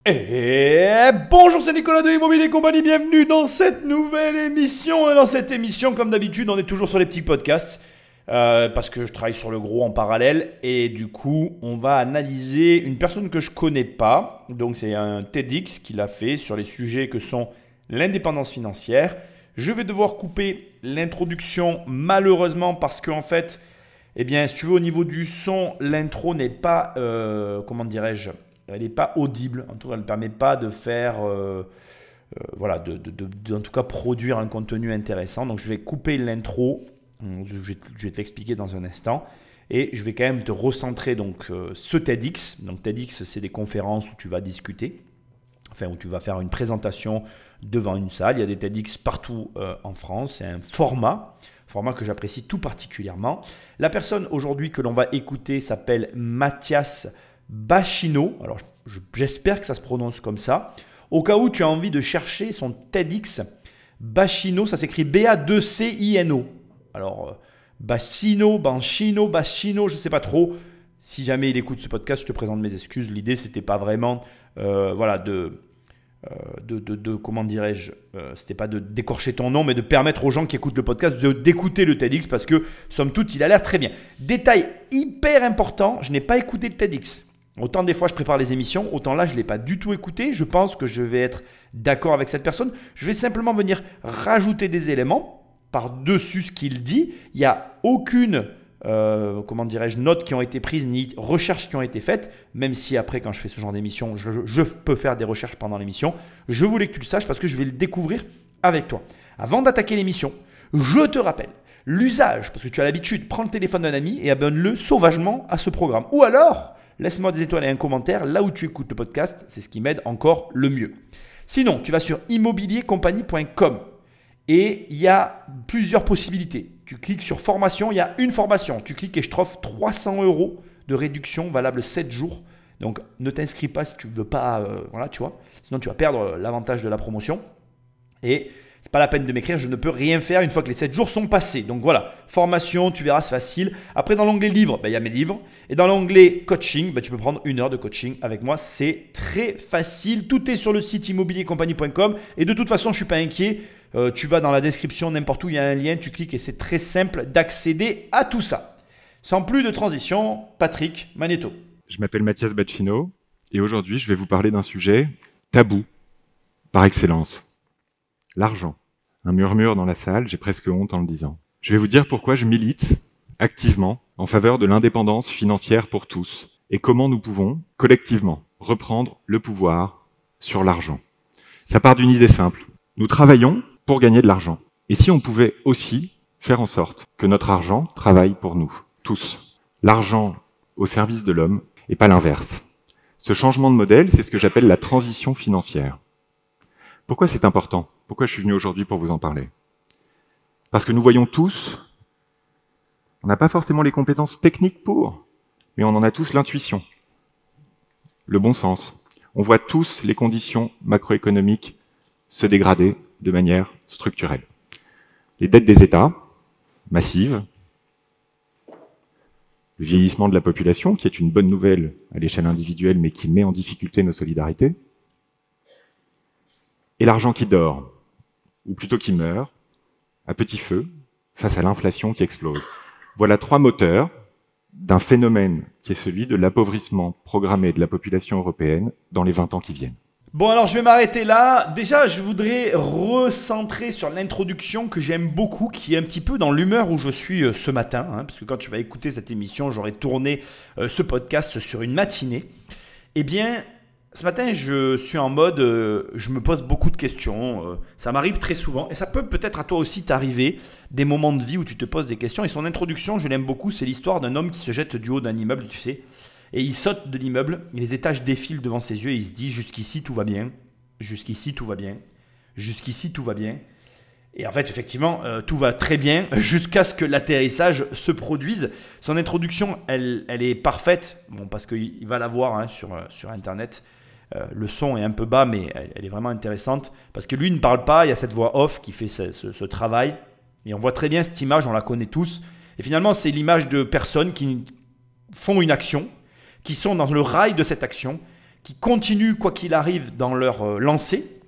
Et bonjour, c'est Nicolas de Immobilier Compagnie, bienvenue dans cette nouvelle émission. Et dans cette émission, comme d'habitude, on est toujours sur les petits podcasts parce que je travaille sur le gros en parallèle. Et du coup, on va analyser une personne que je connais pas. Donc, c'est un TEDx qu'il a fait sur les sujets que sont l'indépendance financière. Je vais devoir couper l'introduction malheureusement parce qu'en fait, eh bien, si tu veux, au niveau du son, l'intro n'est pas, comment dirais-je, elle n'est pas audible. En tout cas, elle ne permet pas de faire, voilà, en tout cas produire un contenu intéressant. Donc, je vais couper l'intro. Je vais t'expliquer dans un instant. Et je vais quand même te recentrer donc, ce TEDx. Donc, TEDx, c'est des conférences où tu vas discuter. Enfin, où tu vas faire une présentation devant une salle. Il y a des TEDx partout en France. C'est un format que j'apprécie tout particulièrement. La personne aujourd'hui que l'on va écouter s'appelle Mathias Bachino. Alors, j'espère que ça se prononce comme ça. Au cas où tu as envie de chercher son TEDx, Bachino, ça s'écrit B-A-2-C-I-N-O. Alors, Bachino, je ne sais pas trop. Si jamais il écoute ce podcast, je te présente mes excuses. L'idée, c'était pas vraiment voilà, comment dirais-je, c'était pas de décorcher ton nom, mais de permettre aux gens qui écoutent le podcast d'écouter le TEDx parce que, somme toute, il a l'air très bien. Détail hyper important, je n'ai pas écouté le TEDx. Autant des fois je prépare les émissions, autant là je ne l'ai pas du tout écouté. Je pense que je vais être d'accord avec cette personne. Je vais simplement venir rajouter des éléments par-dessus ce qu'il dit. Il n'y a aucune comment dirais-je, notes qui ont été prises ni recherches qui ont été faites, même si après quand je fais ce genre d'émission, je peux faire des recherches pendant l'émission. Je voulais que tu le saches parce que je vais le découvrir avec toi. Avant d'attaquer l'émission, je te rappelle l'usage, parce que tu as l'habitude, prends le téléphone d'un ami et abonne-le sauvagement à ce programme. Ou alors, laisse-moi des étoiles et un commentaire là où tu écoutes le podcast, c'est ce qui m'aide encore le mieux. Sinon, tu vas sur immobiliercompagnie.com et il y a plusieurs possibilités. Tu cliques sur formation, il y a une formation. Tu cliques et je t'offre 300 € de réduction valable 7 jours. Donc, ne t'inscris pas si tu ne veux pas, voilà, tu vois. Sinon, tu vas perdre l'avantage de la promotion. Et ce n'est pas la peine de m'écrire, je ne peux rien faire une fois que les 7 jours sont passés. Donc voilà, formation, tu verras, c'est facile. Après, dans l'onglet livres, il y a mes livres. Et dans l'onglet coaching, tu peux prendre 1 heure de coaching avec moi. C'est très facile. Tout est sur le site immobiliercompagnie.com. Et de toute façon, je ne suis pas inquiet. Tu vas dans la description, n'importe où, il y a un lien, tu cliques et c'est très simple d'accéder à tout ça. Sans plus de transition, Patrick Magnéto. Je m'appelle Mathias Bachino et aujourd'hui, je vais vous parler d'un sujet tabou par excellence. L'argent. Un murmure dans la salle, j'ai presque honte en le disant. Je vais vous dire pourquoi je milite activement en faveur de l'indépendance financière pour tous et comment nous pouvons, collectivement, reprendre le pouvoir sur l'argent. Ça part d'une idée simple. Nous travaillons pour gagner de l'argent. Et si on pouvait aussi faire en sorte que notre argent travaille pour nous, tous. L'argent au service de l'homme et pas l'inverse. Ce changement de modèle, c'est ce que j'appelle la transition financière. Pourquoi c'est important? Pourquoi je suis venu aujourd'hui pour vous en parler? Parce que nous voyons tous, on n'a pas forcément les compétences techniques pour, mais on en a tous l'intuition, le bon sens. On voit tous les conditions macroéconomiques se dégrader de manière structurelle. Les dettes des États, massives, le vieillissement de la population, qui est une bonne nouvelle à l'échelle individuelle, mais qui met en difficulté nos solidarités, et l'argent qui dort, ou plutôt qui meurt, à petit feu, face à l'inflation qui explose. Voilà 3 moteurs d'un phénomène qui est celui de l'appauvrissement programmé de la population européenne dans les 20 ans qui viennent. Bon, alors je vais m'arrêter là. Déjà, je voudrais recentrer sur l'introduction que j'aime beaucoup, qui est un petit peu dans l'humeur où je suis ce matin, parce que quand tu vas écouter cette émission, j'aurai tourné ce podcast sur une matinée. Eh bien, ce matin, je suis en mode, je me pose beaucoup de questions. Ça m'arrive très souvent et ça peut peut-être à toi aussi t'arriver des moments de vie où tu te poses des questions. Et son introduction, je l'aime beaucoup, c'est l'histoire d'un homme qui se jette du haut d'un immeuble, tu sais. Et il saute de l'immeuble, et les étages défilent devant ses yeux et il se dit « Jusqu'ici, tout va bien. Jusqu'ici, tout va bien. Jusqu'ici, tout va bien. » Et en fait, effectivement, tout va très bien jusqu'à ce que l'atterrissage se produise. Son introduction, elle est parfaite, bon, parce qu'il va la voir sur Internet. Le son est un peu bas, mais elle est vraiment intéressante. Parce que lui ne parle pas, il y a cette voix off qui fait ce travail. Et on voit très bien cette image, on la connaît tous. Et finalement, c'est l'image de personnes qui font une action, qui sont dans le rail de cette action, qui continuent quoi qu'il arrive dans leur lancée,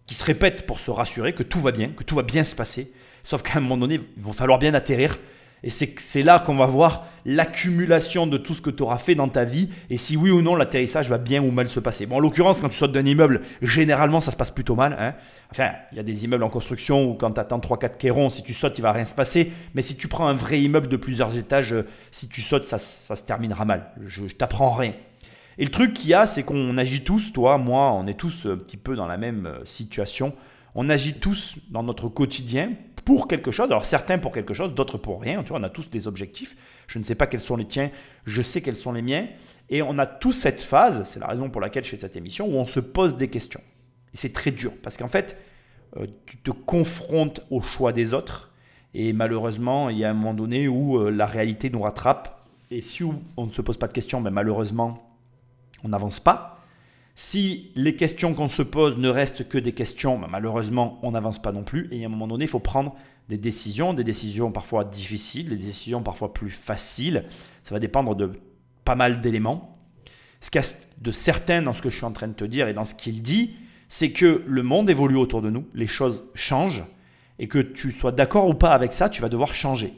qui se répètent pour se rassurer que tout va bien se passer. Sauf qu'à un moment donné, il va falloir bien atterrir. Et c'est là qu'on va voir l'accumulation de tout ce que tu auras fait dans ta vie et si oui ou non l'atterrissage va bien ou mal se passer. Bon, en l'occurrence, quand tu sautes d'un immeuble, généralement ça se passe plutôt mal. Hein. Enfin, il y a des immeubles en construction où quand tu attends 3-4 quairons, si tu sautes, il ne va rien se passer. Mais si tu prends un vrai immeuble de plusieurs étages, si tu sautes, ça se terminera mal. Je t'apprends rien. Et le truc qu'il y a, c'est qu'on agit tous, toi, moi, on est tous un petit peu dans la même situation. On agit tous dans notre quotidien pour quelque chose. Alors certains pour quelque chose, d'autres pour rien. Tu vois, on a tous des objectifs. Je ne sais pas quels sont les tiens, je sais quels sont les miens. Et on a tous cette phase, c'est la raison pour laquelle je fais cette émission, où on se pose des questions. Et c'est très dur parce qu'en fait, tu te confrontes au choix des autres. Et malheureusement, il y a un moment donné où la réalité nous rattrape. Et si on ne se pose pas de questions, ben malheureusement, on n'avance pas. Si les questions qu'on se pose ne restent que des questions, ben malheureusement, on n'avance pas non plus. Et à un moment donné, il faut prendre des décisions parfois difficiles, des décisions parfois plus faciles. Ça va dépendre de pas mal d'éléments. Ce qu'il y a de certain dans ce que je suis en train de te dire et dans ce qu'il dit, c'est que le monde évolue autour de nous, les choses changent et que tu sois d'accord ou pas avec ça, tu vas devoir changer.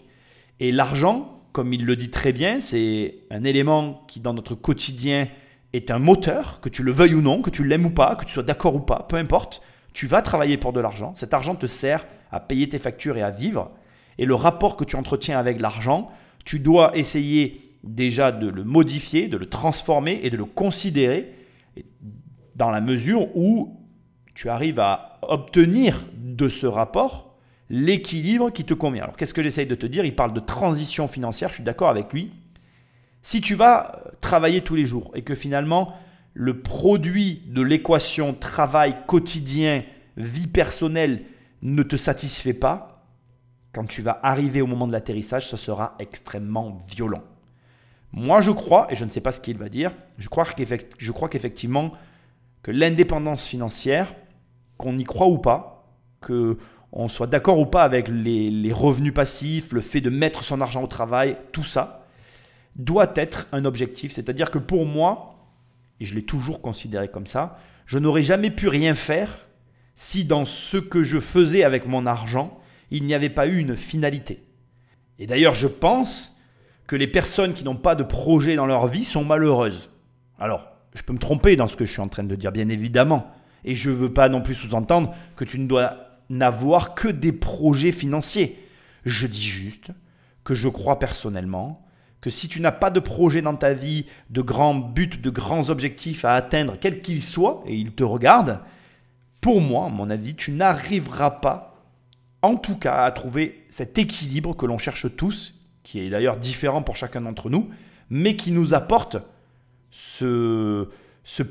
Et l'argent, comme il le dit très bien, c'est un élément qui dans notre quotidien est un moteur, que tu le veuilles ou non, que tu l'aimes ou pas, que tu sois d'accord ou pas, peu importe, tu vas travailler pour de l'argent. Cet argent te sert à payer tes factures et à vivre. Et le rapport que tu entretiens avec l'argent, tu dois essayer déjà de le modifier, de le transformer et de le considérer dans la mesure où tu arrives à obtenir de ce rapport l'équilibre qui te convient. Alors qu'est-ce que j'essaye de te dire? Il parle de transition financière, je suis d'accord avec lui. Si tu vas travailler tous les jours et que finalement le produit de l'équation travail quotidien, vie personnelle ne te satisfait pas, quand tu vas arriver au moment de l'atterrissage, ce sera extrêmement violent. Moi, je crois, et je ne sais pas ce qu'il va dire, je crois qu'effectivement, que l'indépendance financière, qu'on y croit ou pas, qu'on soit d'accord ou pas avec les revenus passifs, le fait de mettre son argent au travail, tout ça, doit être un objectif. C'est-à-dire que pour moi, et je l'ai toujours considéré comme ça, je n'aurais jamais pu rien faire si dans ce que je faisais avec mon argent, il n'y avait pas eu une finalité. Et d'ailleurs, je pense que les personnes qui n'ont pas de projet dans leur vie sont malheureuses. Alors, je peux me tromper dans ce que je suis en train de dire, bien évidemment. Et je ne veux pas non plus sous-entendre que tu ne dois n'avoir que des projets financiers. Je dis juste que je crois personnellement que si tu n'as pas de projet dans ta vie, de grands buts, de grands objectifs à atteindre, quels qu'ils soient, et ils te regardent, pour moi, à mon avis, tu n'arriveras pas, en tout cas, à trouver cet équilibre que l'on cherche tous, qui est d'ailleurs différent pour chacun d'entre nous, mais qui nous apporte ce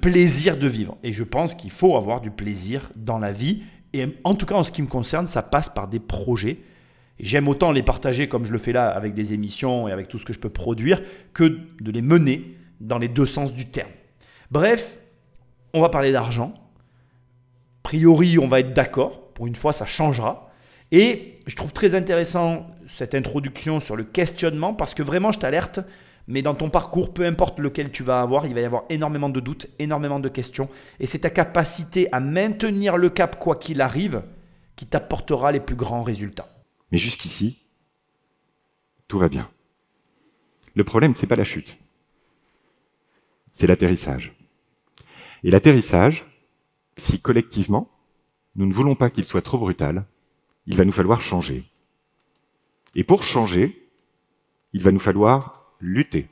plaisir de vivre. Et je pense qu'il faut avoir du plaisir dans la vie. Et en tout cas, en ce qui me concerne, ça passe par des projets. Et j'aime autant les partager comme je le fais là avec des émissions et avec tout ce que je peux produire que de les mener dans les deux sens du terme. Bref, on va parler d'argent. A priori, on va être d'accord. Pour une fois, ça changera. Et je trouve très intéressant cette introduction sur le questionnement parce que vraiment, je t'alerte, mais dans ton parcours, peu importe lequel tu vas avoir, il va y avoir énormément de doutes, énormément de questions. Et c'est ta capacité à maintenir le cap quoi qu'il arrive qui t'apportera les plus grands résultats. Mais jusqu'ici, tout va bien. Le problème, ce n'est pas la chute. C'est l'atterrissage. Et l'atterrissage, si collectivement, nous ne voulons pas qu'il soit trop brutal, il va nous falloir changer. Et pour changer, il va nous falloir lutter.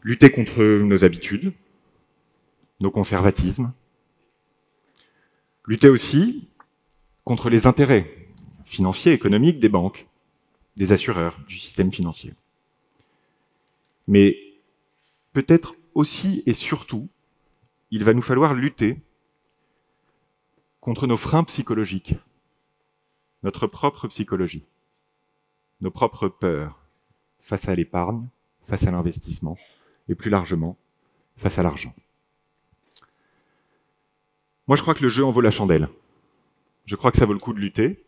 Lutter contre nos habitudes, nos conservatismes. Lutter aussi contre les intérêts financiers, économiques des banques, des assureurs, du système financier. Mais peut-être aussi et surtout, il va nous falloir lutter contre nos freins psychologiques, notre propre psychologie, nos propres peurs face à l'épargne, face à l'investissement et plus largement face à l'argent. Moi, je crois que le jeu en vaut la chandelle. Je crois que ça vaut le coup de lutter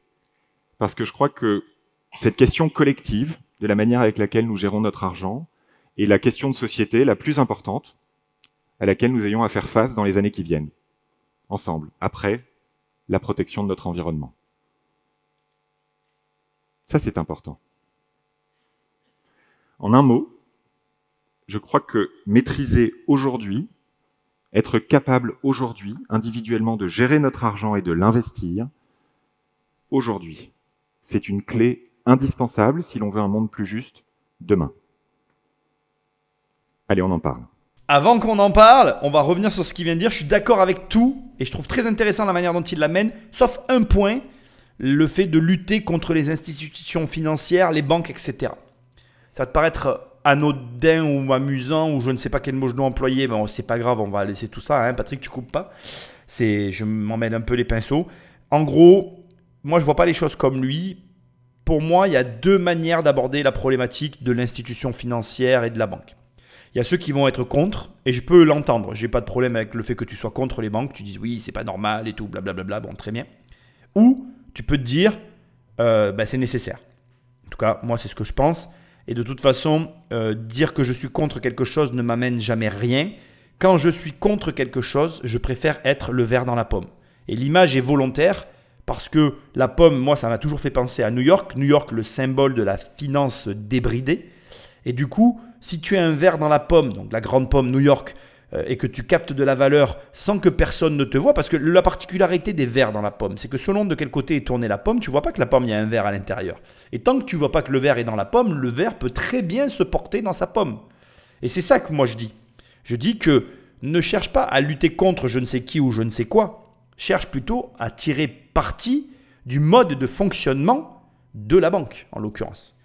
parce que je crois que cette question collective de la manière avec laquelle nous gérons notre argent est la question de société la plus importante à laquelle nous ayons à faire face dans les années qui viennent. Ensemble, après la protection de notre environnement. Ça, c'est important. En un mot, je crois que maîtriser aujourd'hui, être capable aujourd'hui, individuellement, de gérer notre argent et de l'investir, aujourd'hui, c'est une clé indispensable si l'on veut un monde plus juste demain. Allez, on en parle. Avant qu'on en parle, on va revenir sur ce qu'il vient de dire. Je suis d'accord avec tout et je trouve très intéressant la manière dont il l'amène, sauf un point, le fait de lutter contre les institutions financières, les banques, etc. Ça va te paraître anodin ou amusant ou je ne sais pas quel mot je dois employer, mais c'est pas grave, on va laisser tout ça. Hein. Patrick, tu coupes pas. Je m'emmène un peu les pinceaux. En gros, moi je vois pas les choses comme lui. Pour moi, il y a deux manières d'aborder la problématique de l'institution financière et de la banque. Il y a ceux qui vont être contre, et je peux l'entendre. Je n'ai pas de problème avec le fait que tu sois contre les banques. Tu dises oui, c'est pas normal et tout, blablabla. Bon, très bien. Ou tu peux te dire, c'est nécessaire. En tout cas, moi, c'est ce que je pense. Et de toute façon, dire que je suis contre quelque chose ne m'amène jamais rien. Quand je suis contre quelque chose, je préfère être le ver dans la pomme. Et l'image est volontaire parce que la pomme, moi, ça m'a toujours fait penser à New York. New York, le symbole de la finance débridée. Et du coup, si tu as un ver dans la pomme, donc la grande pomme New York, et que tu captes de la valeur sans que personne ne te voit, parce que la particularité des vers dans la pomme, c'est que selon de quel côté est tournée la pomme, tu ne vois pas que la pomme, il y a un ver à l'intérieur. Et tant que tu ne vois pas que le ver est dans la pomme, le ver peut très bien se porter dans sa pomme. Et c'est ça que moi je dis. Je dis que ne cherche pas à lutter contre je ne sais qui ou je ne sais quoi. Cherche plutôt à tirer parti du mode de fonctionnement de la banque, en l'occurrence.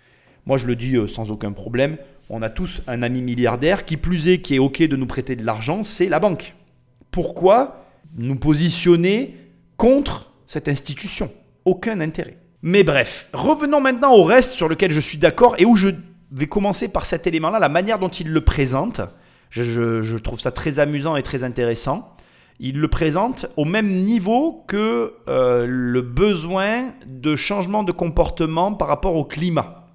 Moi, je le dis sans aucun problème. On a tous un ami milliardaire, qui plus est, qui est OK de nous prêter de l'argent, c'est la banque. Pourquoi nous positionner contre cette institution? Aucun intérêt. Mais bref, revenons maintenant au reste sur lequel je suis d'accord et où je vais commencer par cet élément-là, la manière dont il le présente. Je trouve ça très amusant et très intéressant. Il le présente au même niveau que le besoin de changement de comportement par rapport au climat.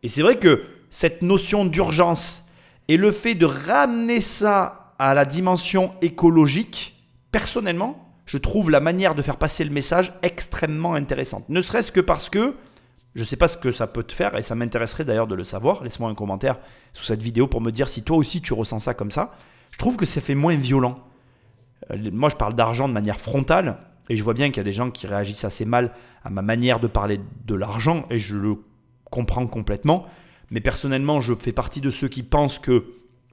Et c'est vrai que cette notion d'urgence et le fait de ramener ça à la dimension écologique, personnellement, je trouve la manière de faire passer le message extrêmement intéressante. Ne serait-ce que parce que, je ne sais pas ce que ça peut te faire et ça m'intéresserait d'ailleurs de le savoir. Laisse-moi un commentaire sous cette vidéo pour me dire si toi aussi tu ressens ça comme ça. Je trouve que ça fait moins violent. Moi, je parle d'argent de manière frontale et je vois bien qu'il y a des gens qui réagissent assez mal à ma manière de parler de l'argent et je le comprends complètement. Mais personnellement, je fais partie de ceux qui pensent que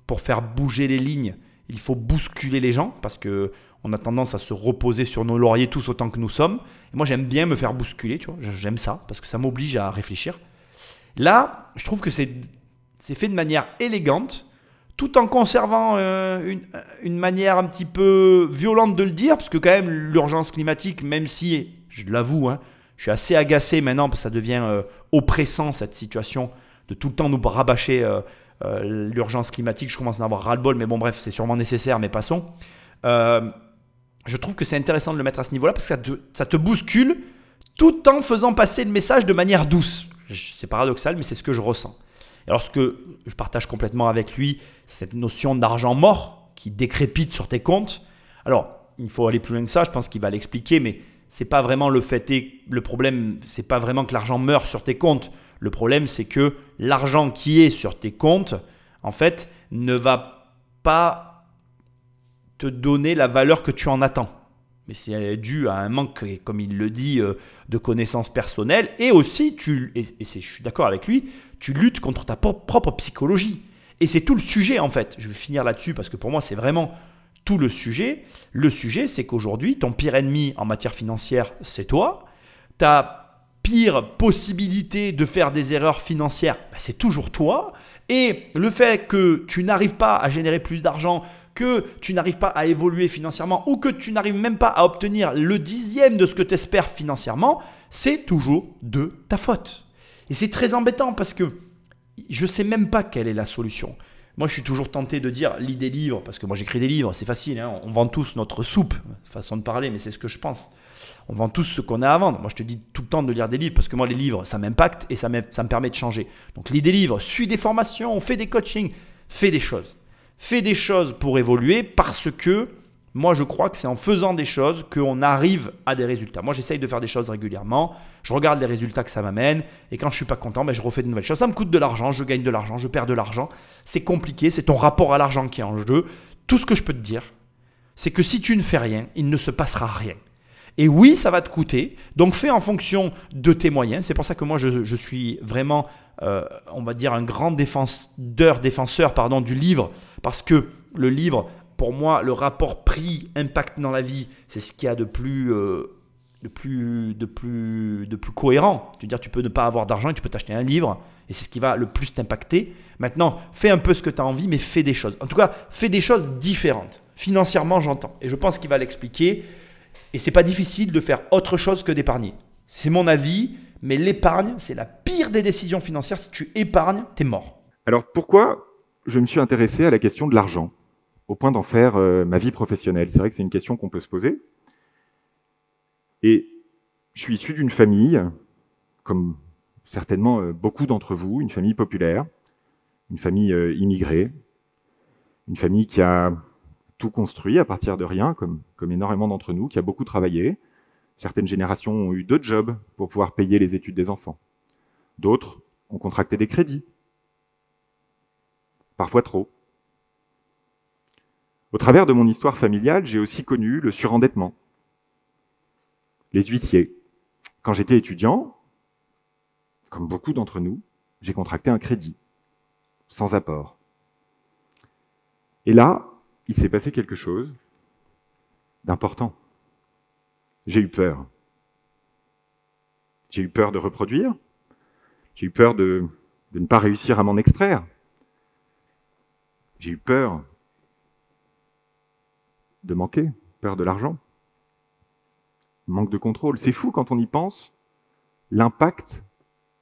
pour faire bouger les lignes, il faut bousculer les gens parce qu'on a tendance à se reposer sur nos lauriers tous autant que nous sommes. Et moi, j'aime bien me faire bousculer, tu vois. J'aime ça parce que ça m'oblige à réfléchir. Là, je trouve que c'est fait de manière élégante tout en conservant une manière un petit peu violente de le dire parce que quand même, l'urgence climatique, même si, je l'avoue, je suis assez agacé maintenant parce que ça devient oppressant cette situation de tout le temps nous rabâcher l'urgence climatique. Je commence à en avoir ras-le-bol, mais bon bref, c'est sûrement nécessaire, mais passons. Je trouve que c'est intéressant de le mettre à ce niveau-là parce que ça te bouscule tout en faisant passer le message de manière douce. C'est paradoxal, mais c'est ce que je ressens. Et alors ce que je partage complètement avec lui, c'est cette notion d'argent mort qui décrépite sur tes comptes. Alors, il faut aller plus loin que ça, je pense qu'il va l'expliquer, mais c'est pas vraiment le problème, c'est pas vraiment que l'argent meurt sur tes comptes. Le problème, c'est que l'argent qui est sur tes comptes, en fait, ne va pas te donner la valeur que tu en attends. Mais c'est dû à un manque, comme il le dit, de connaissances personnelles. Et aussi, je suis d'accord avec lui, tu luttes contre ta propre psychologie. Et c'est tout le sujet, en fait. Je vais finir là-dessus parce que pour moi, c'est vraiment tout le sujet. Le sujet, c'est qu'aujourd'hui, ton pire ennemi en matière financière, c'est toi. Ta pire possibilité de faire des erreurs financières, c'est toujours toi. Et le fait que tu n'arrives pas à générer plus d'argent, que tu n'arrives pas à évoluer financièrement ou que tu n'arrives même pas à obtenir le 10e de ce que tu espères financièrement, c'est toujours de ta faute. Et c'est très embêtant parce que je ne sais même pas quelle est la solution. Moi, je suis toujours tenté de dire, lis des livres, parce que moi j'écris des livres, c'est facile, on vend tous notre soupe, façon de parler, mais c'est ce que je pense. On vend tous ce qu'on a à vendre. Moi, je te dis tout le temps de lire des livres parce que moi, les livres, ça m'impacte et ça me permet de changer. Donc, lis des livres, suis des formations, fais des coachings, fais des choses. Fais des choses pour évoluer parce que moi, je crois que c'est en faisant des choses qu'on arrive à des résultats. Moi, j'essaye de faire des choses régulièrement. Je regarde les résultats que ça m'amène. Et quand je ne suis pas content, je refais de nouvelles choses. Ça me coûte de l'argent, je gagne de l'argent, je perds de l'argent. C'est compliqué, c'est ton rapport à l'argent qui est en jeu. Tout ce que je peux te dire, c'est que si tu ne fais rien, il ne se passera rien. Et oui, ça va te coûter. Donc, fais en fonction de tes moyens. C'est pour ça que moi, je suis vraiment, on va dire, un grand défenseur du livre. Parce que le livre, pour moi, le rapport prix-impact dans la vie, c'est ce qu'il y a de plus cohérent. Tu veux dire, tu peux ne pas avoir d'argent et tu peux t'acheter un livre et c'est ce qui va le plus t'impacter. Maintenant, fais un peu ce que tu as envie, mais fais des choses. En tout cas, fais des choses différentes. Financièrement, j'entends. Et je pense qu'il va l'expliquer. Et c'est pas difficile de faire autre chose que d'épargner. C'est mon avis, mais l'épargne, c'est la pire des décisions financières. Si tu épargnes, tu es mort. Alors pourquoi je me suis intéressé à la question de l'argent, au point d'en faire ma vie professionnelle? C'est vrai que c'est une question qu'on peut se poser. Et je suis issu d'une famille, comme certainement beaucoup d'entre vous, une famille populaire, une famille immigrée, une famille qui a tout construit à partir de rien, comme énormément d'entre nous, qui a beaucoup travaillé. Certaines générations ont eu 2 jobs pour pouvoir payer les études des enfants. D'autres ont contracté des crédits, parfois trop. Au travers de mon histoire familiale, j'ai aussi connu le surendettement, les huissiers. Quand j'étais étudiant, comme beaucoup d'entre nous, j'ai contracté un crédit, sans apport. Et là, il s'est passé quelque chose d'important. J'ai eu peur. J'ai eu peur de reproduire. J'ai eu peur de ne pas réussir à m'en extraire. J'ai eu peur de manquer, peur de l'argent. Manque de contrôle. C'est fou quand on y pense, l'impact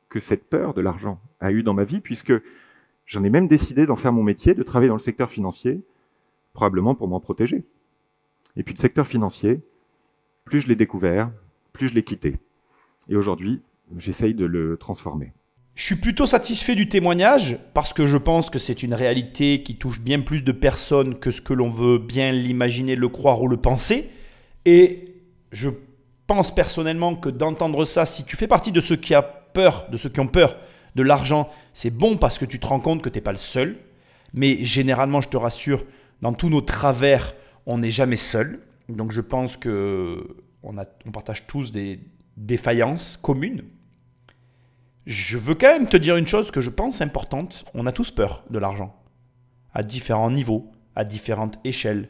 que cette peur de l'argent a eu dans ma vie, puisque j'en ai même décidé d'en faire mon métier, de travailler dans le secteur financier, probablement pour m'en protéger. Et puis le secteur financier, plus je l'ai découvert, plus je l'ai quitté. Et aujourd'hui, j'essaye de le transformer. Je suis plutôt satisfait du témoignage parce que je pense que c'est une réalité qui touche bien plus de personnes que ce que l'on veut bien l'imaginer, le croire ou le penser. Et je pense personnellement que d'entendre ça, si tu fais partie de ceux qui ont peur de l'argent, c'est bon parce que tu te rends compte que tu n'es pas le seul. Mais généralement, je te rassure, dans tous nos travers, on n'est jamais seul. Donc je pense qu'on partage tous des défaillances communes. Je veux quand même te dire une chose que je pense importante. On a tous peur de l'argent, à différents niveaux, à différentes échelles.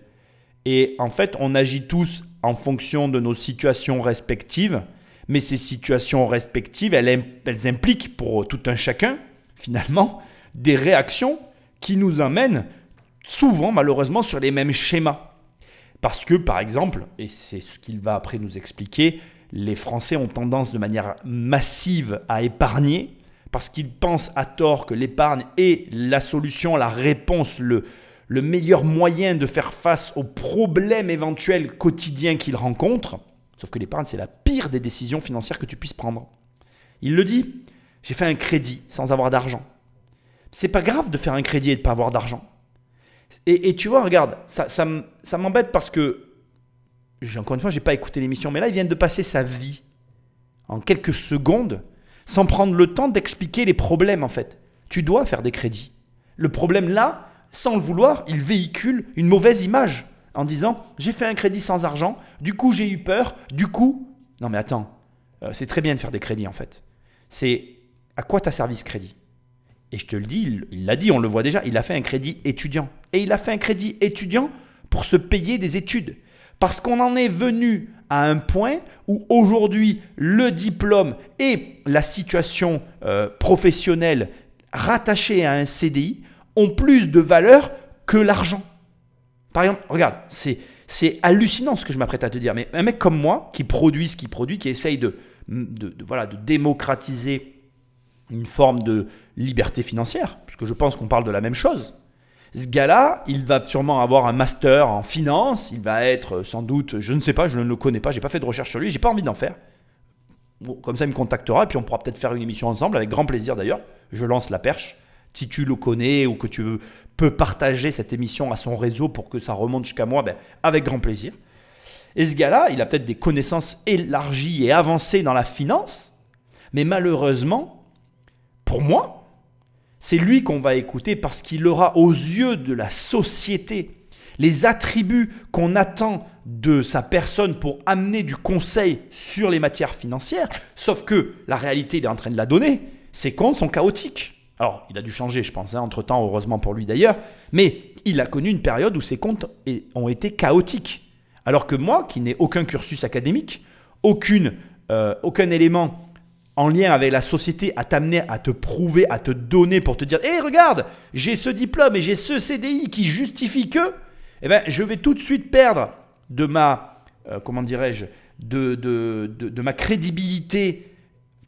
Et en fait, on agit tous en fonction de nos situations respectives. Mais ces situations respectives, elles impliquent pour tout un chacun, finalement, des réactions qui nous amènent souvent, malheureusement, sur les mêmes schémas. Parce que, par exemple, et c'est ce qu'il va après nous expliquer, les Français ont tendance de manière massive à épargner parce qu'ils pensent à tort que l'épargne est la solution, la réponse, le meilleur moyen de faire face aux problèmes éventuels quotidiens qu'ils rencontrent. Sauf que l'épargne, c'est la pire des décisions financières que tu puisses prendre. Il le dit, j'ai fait un crédit sans avoir d'argent. C'est pas grave de faire un crédit et de ne pas avoir d'argent. Et tu vois, regarde, ça m'embête parce que, encore une fois, je n'ai pas écouté l'émission, mais là, il vient de passer sa vie en quelques secondes sans prendre le temps d'expliquer les problèmes en fait. Tu dois faire des crédits. Le problème là, sans le vouloir, il véhicule une mauvaise image en disant « j'ai fait un crédit sans argent, du coup j'ai eu peur, du coup… » Non mais attends, c'est très bien de faire des crédits en fait. C'est à quoi t'a servi ce crédit? Et je te le dis, il l'a dit, on le voit déjà, il a fait un crédit étudiant. Et il a fait un crédit étudiant pour se payer des études. Parce qu'on en est venu à un point où aujourd'hui, le diplôme et la situation professionnelle rattachée à un CDI ont plus de valeur que l'argent. Par exemple, regarde, c'est hallucinant ce que je m'apprête à te dire. Mais un mec comme moi, qui produit ce qu'il produit, qui essaye de démocratiser une forme de liberté financière, puisque je pense qu'on parle de la même chose. Ce gars-là, il va sûrement avoir un master en finance, il va être sans doute, je ne sais pas, je ne le connais pas, je n'ai pas fait de recherche sur lui, je n'ai pas envie d'en faire. Bon, comme ça, il me contactera et puis on pourra peut-être faire une émission ensemble, avec grand plaisir d'ailleurs. Je lance la perche. Si tu le connais ou que tu peux partager cette émission à son réseau pour que ça remonte jusqu'à moi, ben, avec grand plaisir. Et ce gars-là, il a peut-être des connaissances élargies et avancées dans la finance, mais malheureusement, pour moi, c'est lui qu'on va écouter parce qu'il aura aux yeux de la société les attributs qu'on attend de sa personne pour amener du conseil sur les matières financières, sauf que la réalité, il est en train de la donner, ses comptes sont chaotiques. Alors, il a dû changer, je pense, entre-temps, heureusement pour lui d'ailleurs, mais il a connu une période où ses comptes ont été chaotiques. Alors que moi, qui n'ai aucun cursus académique, aucun élément en lien avec la société à t'amener, à te prouver, à te donner pour te dire « Hé, regarde, j'ai ce diplôme et j'ai ce CDI qui justifie que… » Eh bien, je vais tout de suite perdre de ma, de ma crédibilité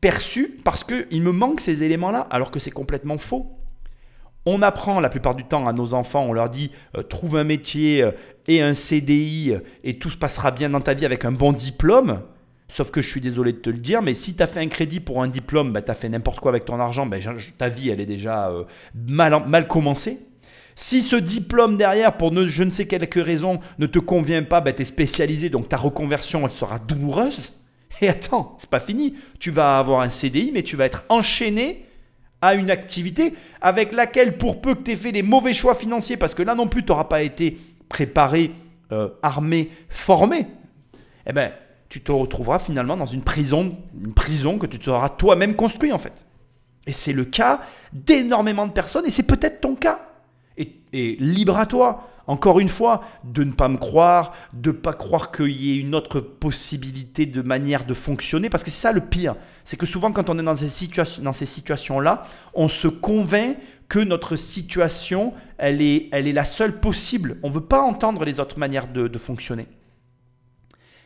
perçue parce qu'il me manque ces éléments-là, alors que c'est complètement faux. On apprend la plupart du temps à nos enfants, on leur dit trouve un métier et un CDI et tout se passera bien dans ta vie avec un bon diplôme. Sauf que je suis désolé de te le dire, mais si tu as fait un crédit pour un diplôme, ben, tu as fait n'importe quoi avec ton argent, ben, ta vie elle est déjà mal commencée. Si ce diplôme derrière, pour je ne sais quelle raison, ne te convient pas, ben, tu es spécialisé, donc ta reconversion elle sera douloureuse. Et attends, c'est pas fini. Tu vas avoir un CDI, mais tu vas être enchaîné à une activité avec laquelle, pour peu que tu aies fait des mauvais choix financiers, parce que là non plus, tu n'auras pas été préparé, armé, formé, eh ben, tu te retrouveras finalement dans une prison que tu te seras toi-même construit en fait. Et c'est le cas d'énormément de personnes, et c'est peut-être ton cas. Et libre à toi, encore une fois, de ne pas me croire, de ne pas croire qu'il y ait une autre possibilité de manière de fonctionner. Parce que c'est ça le pire. C'est que souvent, quand on est dans ces situations-là, on se convainc que notre situation, elle est la seule possible. On ne veut pas entendre les autres manières de fonctionner.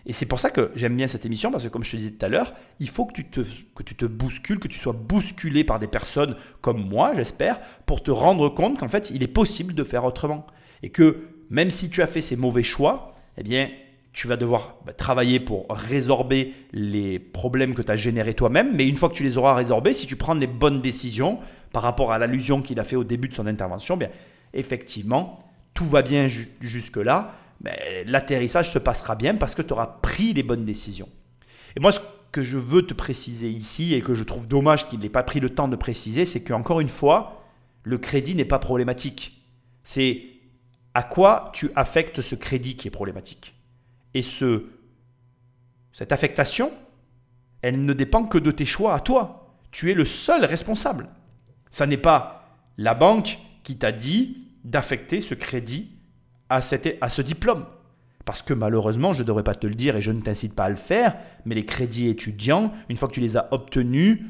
Et c'est pour ça que j'aime bien cette émission, parce que comme je te disais tout à l'heure, il faut que tu te bouscules, que tu sois bousculé par des personnes comme moi, j'espère, pour te rendre compte qu'en fait, il est possible de faire autrement. Et que même si tu as fait ces mauvais choix, eh bien, tu vas devoir travailler pour résorber les problèmes que tu as générés toi-même. Mais une fois que tu les auras résorbés, si tu prends les bonnes décisions par rapport à l'allusion qu'il a fait au début de son intervention, bien, effectivement, tout va bien jusque-là. Mais l'atterrissage se passera bien parce que tu auras pris les bonnes décisions. Et moi, ce que je veux te préciser ici et que je trouve dommage qu'il n'ait pas pris le temps de préciser, c'est qu'encore une fois, le crédit n'est pas problématique. C'est à quoi tu affectes ce crédit qui est problématique. Et cette affectation, elle ne dépend que de tes choix à toi. Tu es le seul responsable. Ça n'est pas la banque qui t'a dit d'affecter ce crédit à ce diplôme. Parce que malheureusement, je ne devrais pas te le dire et je ne t'incite pas à le faire, mais les crédits étudiants, une fois que tu les as obtenus,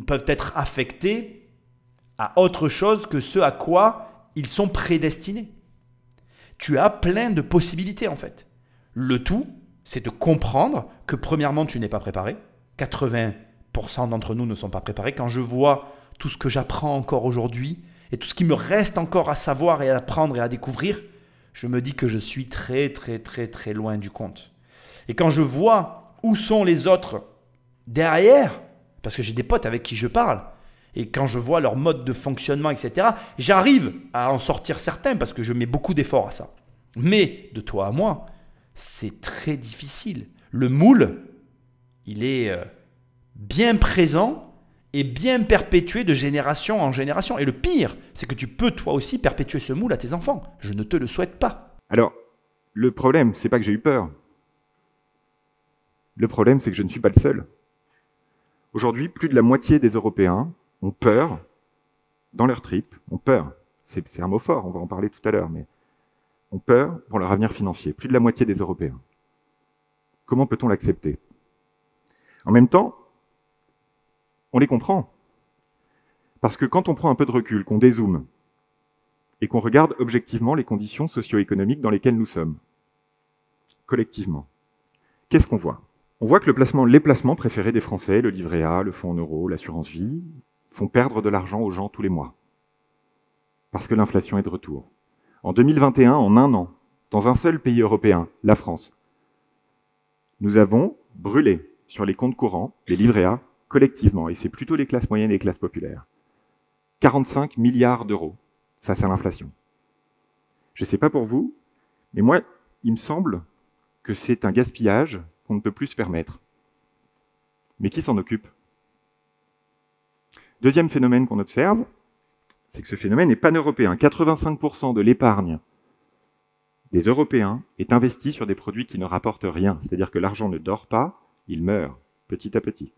peuvent être affectés à autre chose que ce à quoi ils sont prédestinés. Tu as plein de possibilités en fait. Le tout, c'est de comprendre que premièrement, tu n'es pas préparé. 80% d'entre nous ne sont pas préparés. Quand je vois tout ce que j'apprends encore aujourd'hui, et tout ce qui me reste encore à savoir et à apprendre et à découvrir, je me dis que je suis très, très, très, très loin du compte. Et quand je vois où sont les autres derrière, parce que j'ai des potes avec qui je parle, et quand je vois leur mode de fonctionnement, etc., j'arrive à en sortir certains parce que je mets beaucoup d'efforts à ça. Mais de toi à moi, c'est très difficile. Le moule, il est bien présent et bien perpétué de génération en génération. Et le pire, c'est que tu peux toi aussi perpétuer ce moule à tes enfants. Je ne te le souhaite pas. Alors, le problème, c'est pas que j'ai eu peur. Le problème, c'est que je ne suis pas le seul. Aujourd'hui, plus de la moitié des Européens ont peur dans leur trip, ont peur. C'est un mot fort, on va en parler tout à l'heure, mais ont peur pour leur avenir financier. Plus de la moitié des Européens. Comment peut-on l'accepter? En même temps, on les comprend. Parce que quand on prend un peu de recul, qu'on dézoome, et qu'on regarde objectivement les conditions socio-économiques dans lesquelles nous sommes, collectivement, qu'est-ce qu'on voit? On voit que les placements préférés des Français, le livret A, le fonds en euros, l'assurance vie, font perdre de l'argent aux gens tous les mois. Parce que l'inflation est de retour. En 2021, en un an, dans un seul pays européen, la France, nous avons brûlé sur les comptes courants les livrets A collectivement, et c'est plutôt les classes moyennes et les classes populaires, 45 milliards d'euros face à l'inflation. Je ne sais pas pour vous, mais moi, il me semble que c'est un gaspillage qu'on ne peut plus se permettre. Mais qui s'en occupe? Deuxième phénomène qu'on observe, c'est que ce phénomène est pan-européen. 85% de l'épargne des Européens est investie sur des produits qui ne rapportent rien. C'est-à-dire que l'argent ne dort pas, il meurt petit à petit.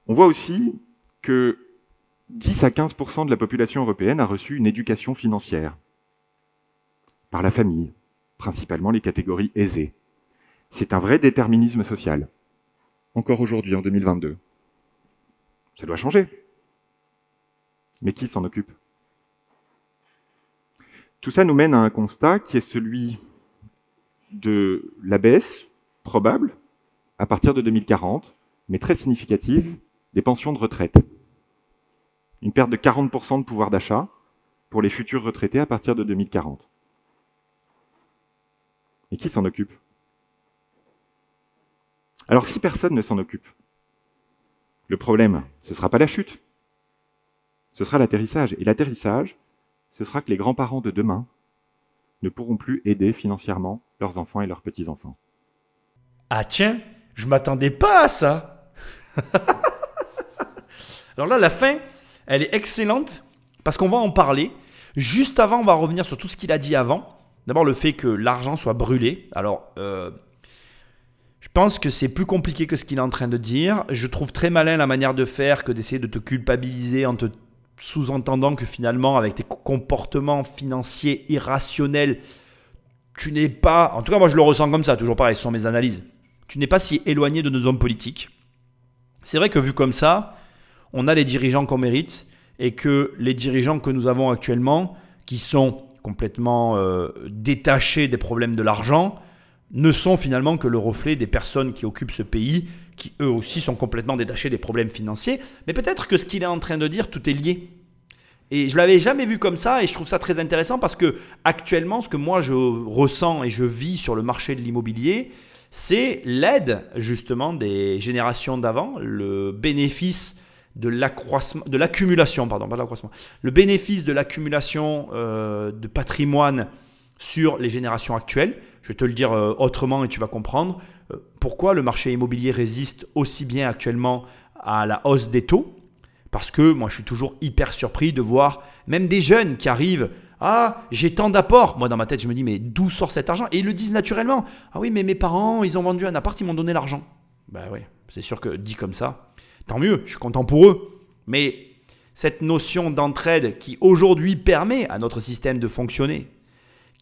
On voit aussi que 10 à 15% de la population européenne a reçu une éducation financière par la famille, principalement les catégories aisées. C'est un vrai déterminisme social. Encore aujourd'hui, en 2022. Ça doit changer. Mais qui s'en occupe? Tout ça nous mène à un constat qui est celui de la baisse probable, à partir de 2040, mais très significative, des pensions de retraite. Une perte de 40% de pouvoir d'achat pour les futurs retraités à partir de 2040. Et qui s'en occupe? Alors si personne ne s'en occupe, le problème, ce ne sera pas la chute, ce sera l'atterrissage. Et l'atterrissage, ce sera que les grands-parents de demain ne pourront plus aider financièrement leurs enfants et leurs petits-enfants. Ah tiens, je m'attendais pas à ça. Alors là, la fin, elle est excellente parce qu'on va en parler. Juste avant, on va revenir sur tout ce qu'il a dit avant. D'abord, le fait que l'argent soit brûlé. Alors, je pense que c'est plus compliqué que ce qu'il est en train de dire. Je trouve très malin la manière de faire que d'essayer de te culpabiliser en te sous-entendant que finalement, avec tes comportements financiers irrationnels, tu n'es pas, en tout cas moi je le ressens comme ça, toujours pareil, ce sont mes analyses, tu n'es pas si éloigné de nos hommes politiques. C'est vrai que vu comme ça, on a les dirigeants qu'on mérite et que les dirigeants que nous avons actuellement, qui sont complètement détachés des problèmes de l'argent, ne sont finalement que le reflet des personnes qui occupent ce pays, qui eux aussi sont complètement détachés des problèmes financiers. Mais peut-être que ce qu'il est en train de dire, tout est lié. Et je ne l'avais jamais vu comme ça et je trouve ça très intéressant parce que actuellement, ce que moi je ressens et je vis sur le marché de l'immobilier, c'est l'aide justement des générations d'avant, le bénéfice de l'accumulation, le bénéfice de l'accumulation de patrimoine sur les générations actuelles. Je vais te le dire autrement et tu vas comprendre pourquoi le marché immobilier résiste aussi bien actuellement à la hausse des taux. Parce que moi, je suis toujours hyper surpris de voir même des jeunes qui arrivent. Ah, j'ai tant d'apports. Moi, dans ma tête, je me dis, mais d'où sort cet argent? Et ils le disent naturellement. Ah oui, mais mes parents, ils ont vendu un appart, ils m'ont donné l'argent. Ben oui, c'est sûr que dit comme ça, tant mieux, je suis content pour eux. Mais cette notion d'entraide qui aujourd'hui permet à notre système de fonctionner,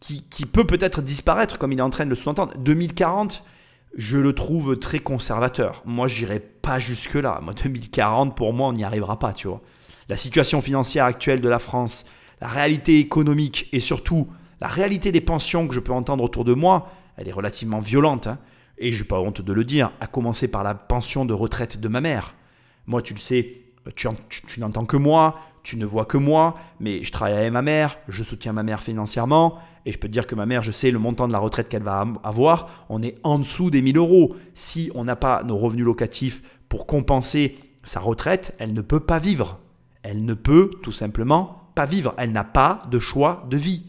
qui peut peut-être disparaître comme il est en train de le sous-entendre. 2040, je le trouve très conservateur. Moi, je n'irai pas jusque-là. Moi, 2040, pour moi, on n'y arrivera pas, tu vois. La situation financière actuelle de la France, la réalité économique et surtout la réalité des pensions que je peux entendre autour de moi, elle est relativement violente. Hein. Et je n'ai pas honte de le dire, à commencer par la pension de retraite de ma mère. Moi, tu le sais, tu n'entends que moi, tu ne vois que moi, mais je travaille avec ma mère, je soutiens ma mère financièrement et je peux te dire que ma mère, je sais le montant de la retraite qu'elle va avoir, on est en dessous des 1 000 euros. Si on n'a pas nos revenus locatifs pour compenser sa retraite, elle ne peut pas vivre. Elle ne peut tout simplement pas vivre. Elle n'a pas de choix de vie.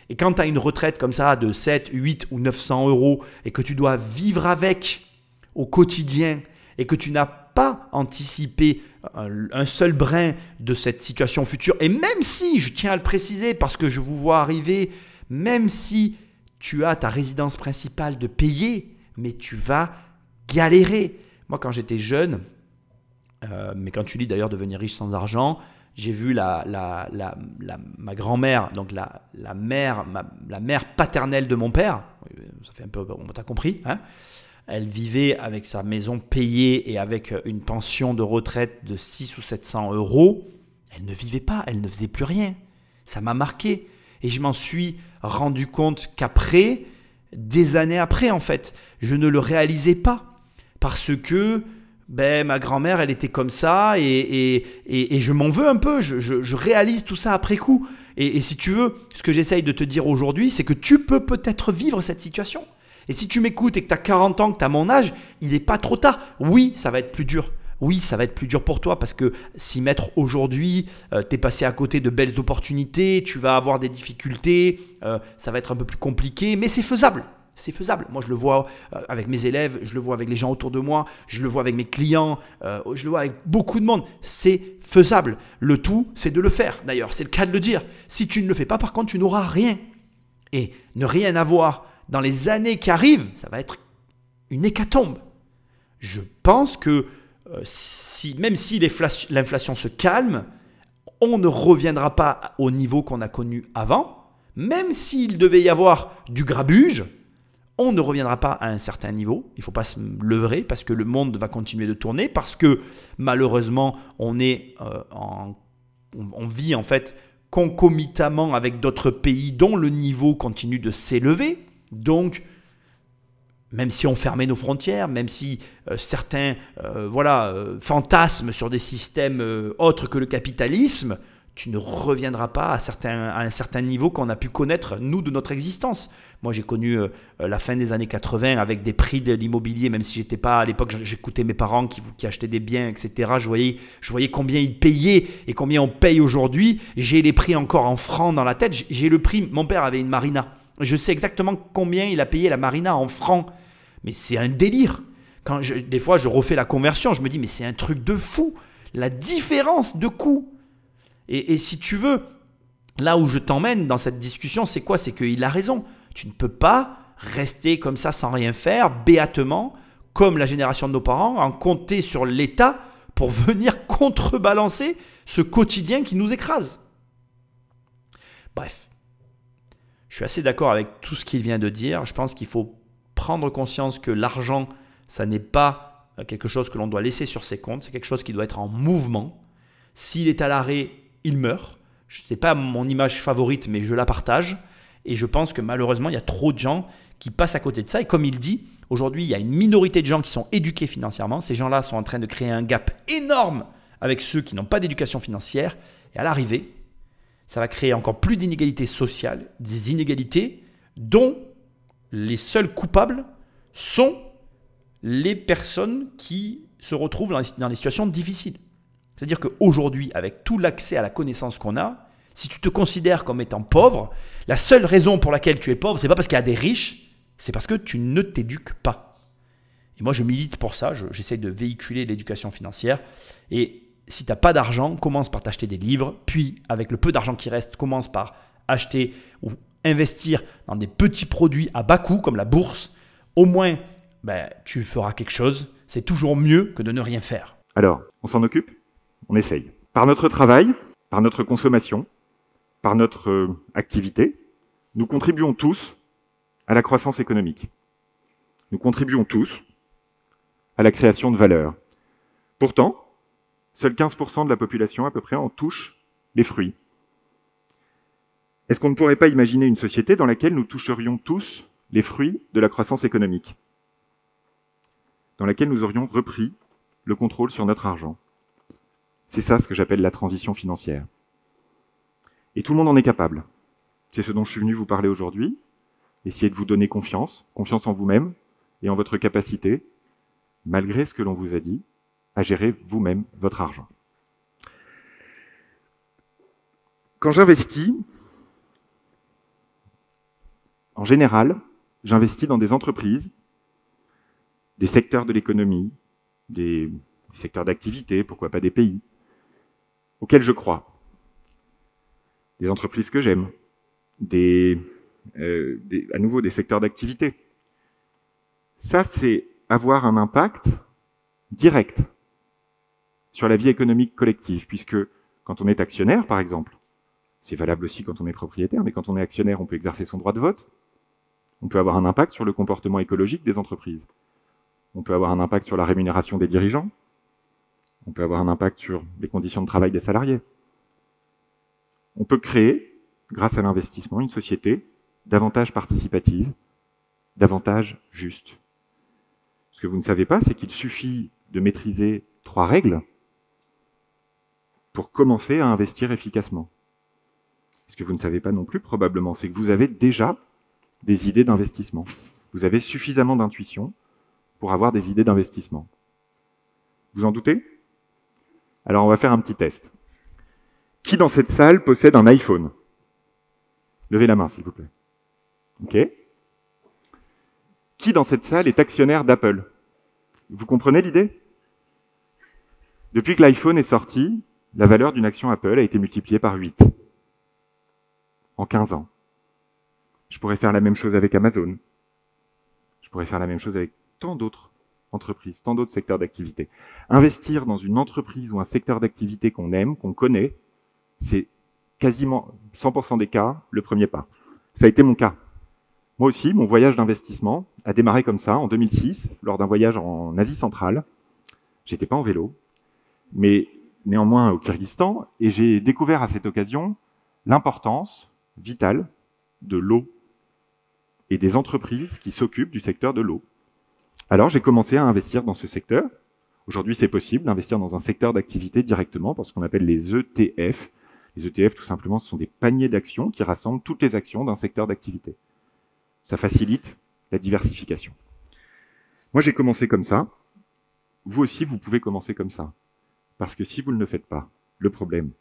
Et quand tu as une retraite comme ça de 7, 8 ou 900 euros et que tu dois vivre avec au quotidien et que tu n'as pas anticipé un seul brin de cette situation future, et même si, je tiens à le préciser parce que je vous vois arriver, même si tu as ta résidence principale de payer, mais tu vas galérer. Moi, quand j'étais jeune, mais quand tu lis d'ailleurs Devenir riche sans argent, j'ai vu ma grand-mère, donc la mère paternelle de mon père, ça fait un peu, on t'a compris, hein. Elle vivait avec sa maison payée et avec une pension de retraite de 600 ou 700 euros. Elle ne vivait pas, elle ne faisait plus rien. Ça m'a marqué. Et je m'en suis rendu compte qu'après, des années après en fait, je ne le réalisais pas. Parce que ma grand-mère, elle était comme ça et je m'en veux un peu. Je réalise tout ça après coup. Et si tu veux, ce que j'essaye de te dire aujourd'hui, c'est que tu peux peut-être vivre cette situation. Et si tu m'écoutes et que tu as 40 ans, que tu as mon âge, il n'est pas trop tard. Oui, ça va être plus dur. oui, ça va être plus dur pour toi parce que s'y mettre aujourd'hui, tu es passé à côté de belles opportunités, tu vas avoir des difficultés, ça va être un peu plus compliqué, mais c'est faisable. C'est faisable. Moi, je le vois avec mes élèves, je le vois avec les gens autour de moi, je le vois avec mes clients, je le vois avec beaucoup de monde. C'est faisable. Le tout, c'est de le faire. D'ailleurs, c'est le cas de le dire. Si tu ne le fais pas, par contre, tu n'auras rien. Et ne rien avoir dans les années qui arrivent, ça va être une hécatombe. Je pense que même si l'inflation se calme, on ne reviendra pas au niveau qu'on a connu avant. Même s'il devait y avoir du grabuge, on ne reviendra pas à un certain niveau. Il ne faut pas se leurrer parce que le monde va continuer de tourner, parce que malheureusement, on vit en fait concomitamment avec d'autres pays dont le niveau continue de s'élever. Donc, même si on fermait nos frontières, même si certains fantasment sur des systèmes autres que le capitalisme, tu ne reviendras pas à un certain niveau qu'on a pu connaître, nous, de notre existence. Moi, j'ai connu la fin des années 80 avec des prix de l'immobilier, même si j'étais pas à l'époque, j'écoutais mes parents qui achetaient des biens, etc. Je voyais combien ils payaient et combien on paye aujourd'hui. J'ai les prix encore en francs dans la tête. J'ai le prix, mon père avait une marina. Je sais exactement combien il a payé la marina en francs. Mais c'est un délire. Des fois, je refais la conversion, je me dis, mais c'est un truc de fou. La différence de coût. Et si tu veux, là où je t'emmène dans cette discussion, c'est quoi? C'est qu'il a raison. Tu ne peux pas rester comme ça sans rien faire, béatement, comme la génération de nos parents, en compter sur l'État pour venir contrebalancer ce quotidien qui nous écrase. Bref, je suis assez d'accord avec tout ce qu'il vient de dire. Je pense qu'il faut prendre conscience que l'argent, ça n'est pas quelque chose que l'on doit laisser sur ses comptes, c'est quelque chose qui doit être en mouvement. S'il est à l'arrêt, il meurt. Ce n'est pas mon image favorite, mais je la partage. Et je pense que malheureusement, il y a trop de gens qui passent à côté de ça. Et comme il dit, aujourd'hui, il y a une minorité de gens qui sont éduqués financièrement. Ces gens-là sont en train de créer un gap énorme avec ceux qui n'ont pas d'éducation financière. Et à l'arrivée, ça va créer encore plus d'inégalités sociales, des inégalités dont les seuls coupables sont les personnes qui se retrouvent dans des situations difficiles. C'est-à-dire qu'aujourd'hui, avec tout l'accès à la connaissance qu'on a, si tu te considères comme étant pauvre, la seule raison pour laquelle tu es pauvre, ce n'est pas parce qu'il y a des riches, c'est parce que tu ne t'éduques pas. Et moi, je milite pour ça, j'essaie de véhiculer l'éducation financière. Et si tu n'as pas d'argent, commence par t'acheter des livres, puis avec le peu d'argent qui reste, commence par acheter ou investir dans des petits produits à bas coût, comme la bourse. Au moins, tu feras quelque chose. C'est toujours mieux que de ne rien faire. Alors, on s'en occupe? On essaye. Par notre travail, par notre consommation, par notre activité, nous contribuons tous à la croissance économique. Nous contribuons tous à la création de valeur. Pourtant, seuls 15% de la population à peu près en touche les fruits. Est-ce qu'on ne pourrait pas imaginer une société dans laquelle nous toucherions tous les fruits de la croissance économique, dans laquelle nous aurions repris le contrôle sur notre argent? C'est ça ce que j'appelle la transition financière. Et tout le monde en est capable. C'est ce dont je suis venu vous parler aujourd'hui. Essayez de vous donner confiance en vous-même et en votre capacité, malgré ce que l'on vous a dit, à gérer vous-même votre argent. Quand j'investis, en général, j'investis dans des entreprises, des secteurs de l'économie, des secteurs d'activité, pourquoi pas des pays, auxquels je crois. Des entreprises que j'aime, à nouveau des secteurs d'activité. Ça, c'est avoir un impact direct sur la vie économique collective, puisque quand on est actionnaire, par exemple, c'est valable aussi quand on est propriétaire, mais quand on est actionnaire, on peut exercer son droit de vote, on peut avoir un impact sur le comportement écologique des entreprises, on peut avoir un impact sur la rémunération des dirigeants, on peut avoir un impact sur les conditions de travail des salariés. On peut créer, grâce à l'investissement, une société davantage participative, davantage juste. Ce que vous ne savez pas, c'est qu'il suffit de maîtriser 3 règles pour commencer à investir efficacement. Ce que vous ne savez pas non plus, probablement, c'est que vous avez déjà des idées d'investissement. Vous avez suffisamment d'intuition pour avoir des idées d'investissement. Vous en doutez ? Alors, on va faire un petit test. Qui dans cette salle possède un iPhone? Levez la main, s'il vous plaît. OK. Qui dans cette salle est actionnaire d'Apple? Vous comprenez l'idée? Depuis que l'iPhone est sorti, la valeur d'une action Apple a été multipliée par 8 en 15 ans. Je pourrais faire la même chose avec Amazon. Je pourrais faire la même chose avec tant d'autres entreprises, tant d'autres secteurs d'activité. Investir dans une entreprise ou un secteur d'activité qu'on aime, qu'on connaît, c'est quasiment 100% des cas le premier pas. Ça a été mon cas. Moi aussi, mon voyage d'investissement a démarré comme ça en 2006, lors d'un voyage en Asie centrale. J'étais pas en vélo, mais néanmoins au Kyrgyzstan, et j'ai découvert à cette occasion l'importance vitale de l'eau et des entreprises qui s'occupent du secteur de l'eau. Alors j'ai commencé à investir dans ce secteur. Aujourd'hui, c'est possible d'investir dans un secteur d'activité directement par ce qu'on appelle les ETF. Les ETF, tout simplement, ce sont des paniers d'actions qui rassemblent toutes les actions d'un secteur d'activité. Ça facilite la diversification. Moi, j'ai commencé comme ça. Vous aussi, vous pouvez commencer comme ça. Parce que si vous ne le faites pas, le problème,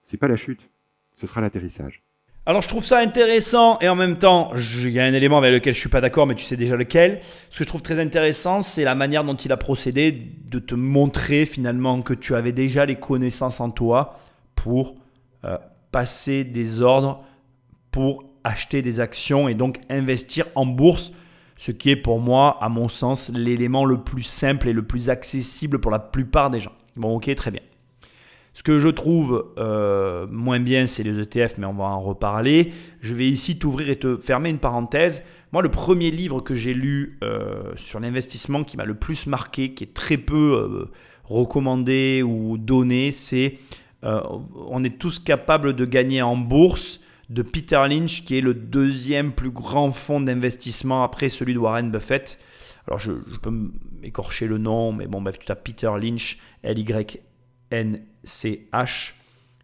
c'est pas la chute, ce sera l'atterrissage. Alors, je trouve ça intéressant et en même temps, il y a un élément avec lequel je ne suis pas d'accord, mais tu sais déjà lequel. Ce que je trouve très intéressant, c'est la manière dont il a procédé de te montrer finalement que tu avais déjà les connaissances en toi pour passer des ordres, pour acheter des actions et donc investir en bourse, ce qui est pour moi, à mon sens, l'élément le plus simple et le plus accessible pour la plupart des gens. Bon, ok, très bien. Ce que je trouve moins bien, c'est les ETF, mais on va en reparler. Je vais ici t'ouvrir et te fermer une parenthèse. Moi, le premier livre que j'ai lu sur l'investissement qui m'a le plus marqué, qui est très peu recommandé ou donné, c'est On est tous capables de gagner en bourse de Peter Lynch, qui est le deuxième plus grand fonds d'investissement après celui de Warren Buffett. Alors, je peux m'écorcher le nom, mais bon, bref, tu tapes Peter Lynch, L-Y-N-C-H,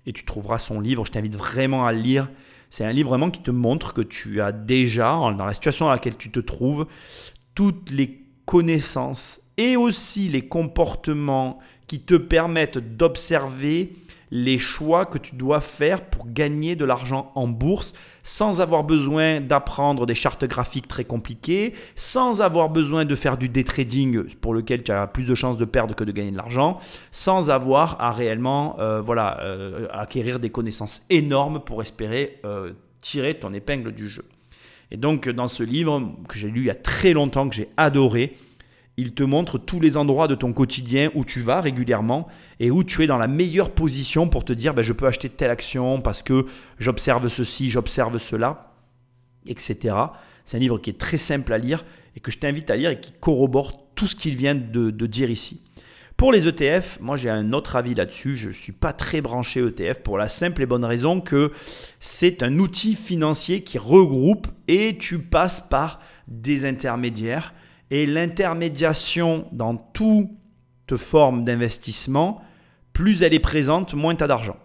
et tu trouveras son livre. Je t'invite vraiment à le lire. C'est un livre vraiment qui te montre que tu as déjà, dans la situation dans laquelle tu te trouves, toutes les connaissances et aussi les comportements qui te permettent d'observer les choix que tu dois faire pour gagner de l'argent en bourse sans avoir besoin d'apprendre des chartes graphiques très compliquées, sans avoir besoin de faire du day trading pour lequel tu as plus de chances de perdre que de gagner de l'argent, sans avoir à réellement acquérir des connaissances énormes pour espérer tirer ton épingle du jeu. Et donc dans ce livre que j'ai lu il y a très longtemps, que j'ai adoré, il te montre tous les endroits de ton quotidien où tu vas régulièrement et où tu es dans la meilleure position pour te dire je peux acheter telle action parce que j'observe ceci, j'observe cela, etc. C'est un livre qui est très simple à lire et que je t'invite à lire et qui corrobore tout ce qu'il vient de dire ici. Pour les ETF, moi j'ai un autre avis là-dessus. Je ne suis pas très branché ETF pour la simple et bonne raison que c'est un outil financier qui regroupe et tu passes par des intermédiaires. Et l'intermédiation dans toute forme d'investissement, plus elle est présente, moins tu as d'argent.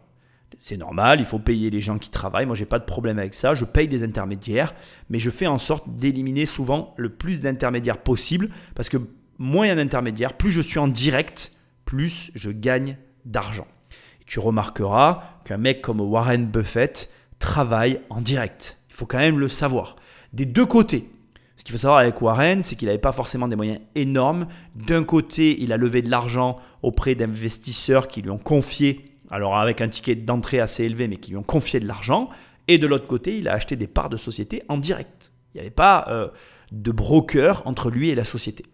C'est normal, il faut payer les gens qui travaillent. Moi, je n'ai pas de problème avec ça. Je paye des intermédiaires, mais je fais en sorte d'éliminer souvent le plus d'intermédiaires possible parce que moins il y a d'intermédiaires, plus je suis en direct, plus je gagne d'argent. Et tu remarqueras qu'un mec comme Warren Buffett travaille en direct. Il faut quand même le savoir. Des deux côtés. Ce qu'il faut savoir avec Warren, c'est qu'il n'avait pas forcément des moyens énormes. D'un côté, il a levé de l'argent auprès d'investisseurs qui lui ont confié, alors avec un ticket d'entrée assez élevé, mais qui lui ont confié de l'argent. Et de l'autre côté, il a acheté des parts de société en direct. Il n'y avait pas de broker entre lui et la société.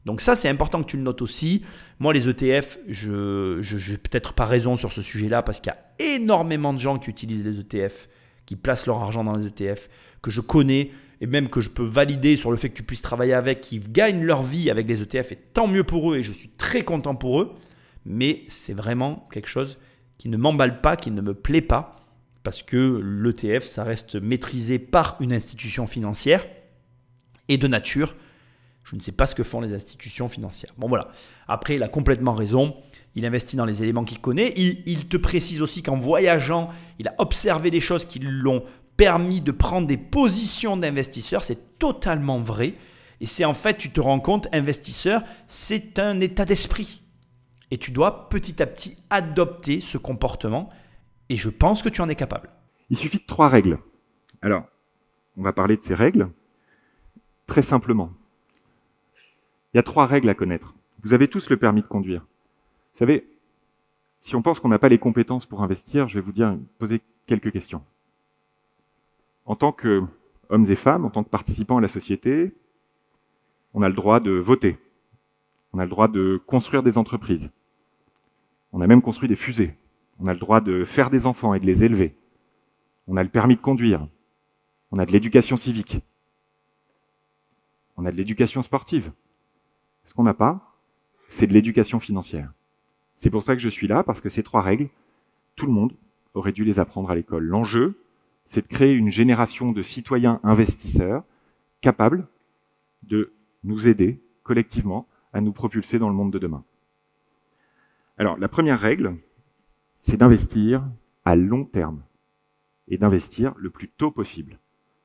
Donc ça, c'est important que tu le notes aussi. Moi, les ETF, je n'ai peut-être pas raison sur ce sujet-là parce qu'il y a énormément de gens qui utilisent les ETF, qui placent leur argent dans les ETF, que je connais et même que je peux valider sur le fait que tu puisses travailler avec, qui gagnent leur vie avec les ETF, et tant mieux pour eux et je suis très content pour eux. Mais c'est vraiment quelque chose qui ne m'emballe pas, qui ne me plaît pas parce que l'ETF, ça reste maîtrisé par une institution financière et de nature, je ne sais pas ce que font les institutions financières. Bon voilà, après il a complètement raison, il investit dans les éléments qu'il connaît, il te précise aussi qu'en voyageant, il a observé des choses qui l'ont permis de prendre des positions d'investisseur, c'est totalement vrai. Et c'est en fait, tu te rends compte, investisseur, c'est un état d'esprit. Et tu dois petit à petit adopter ce comportement. Et je pense que tu en es capable. Il suffit de 3 règles. Alors, on va parler de ces règles très simplement. Il y a 3 règles à connaître. Vous avez tous le permis de conduire. Vous savez, si on pense qu'on n'a pas les compétences pour investir, je vais vous poser quelques questions. En tant qu'hommes et femmes, en tant que participants à la société, on a le droit de voter. On a le droit de construire des entreprises. On a même construit des fusées. On a le droit de faire des enfants et de les élever. On a le permis de conduire. On a de l'éducation civique. On a de l'éducation sportive. Ce qu'on n'a pas, c'est de l'éducation financière. C'est pour ça que je suis là, parce que ces 3 règles, tout le monde aurait dû les apprendre à l'école. L'enjeu, c'est de créer une génération de citoyens investisseurs capables de nous aider collectivement à nous propulser dans le monde de demain. Alors, la première règle, c'est d'investir à long terme et d'investir le plus tôt possible.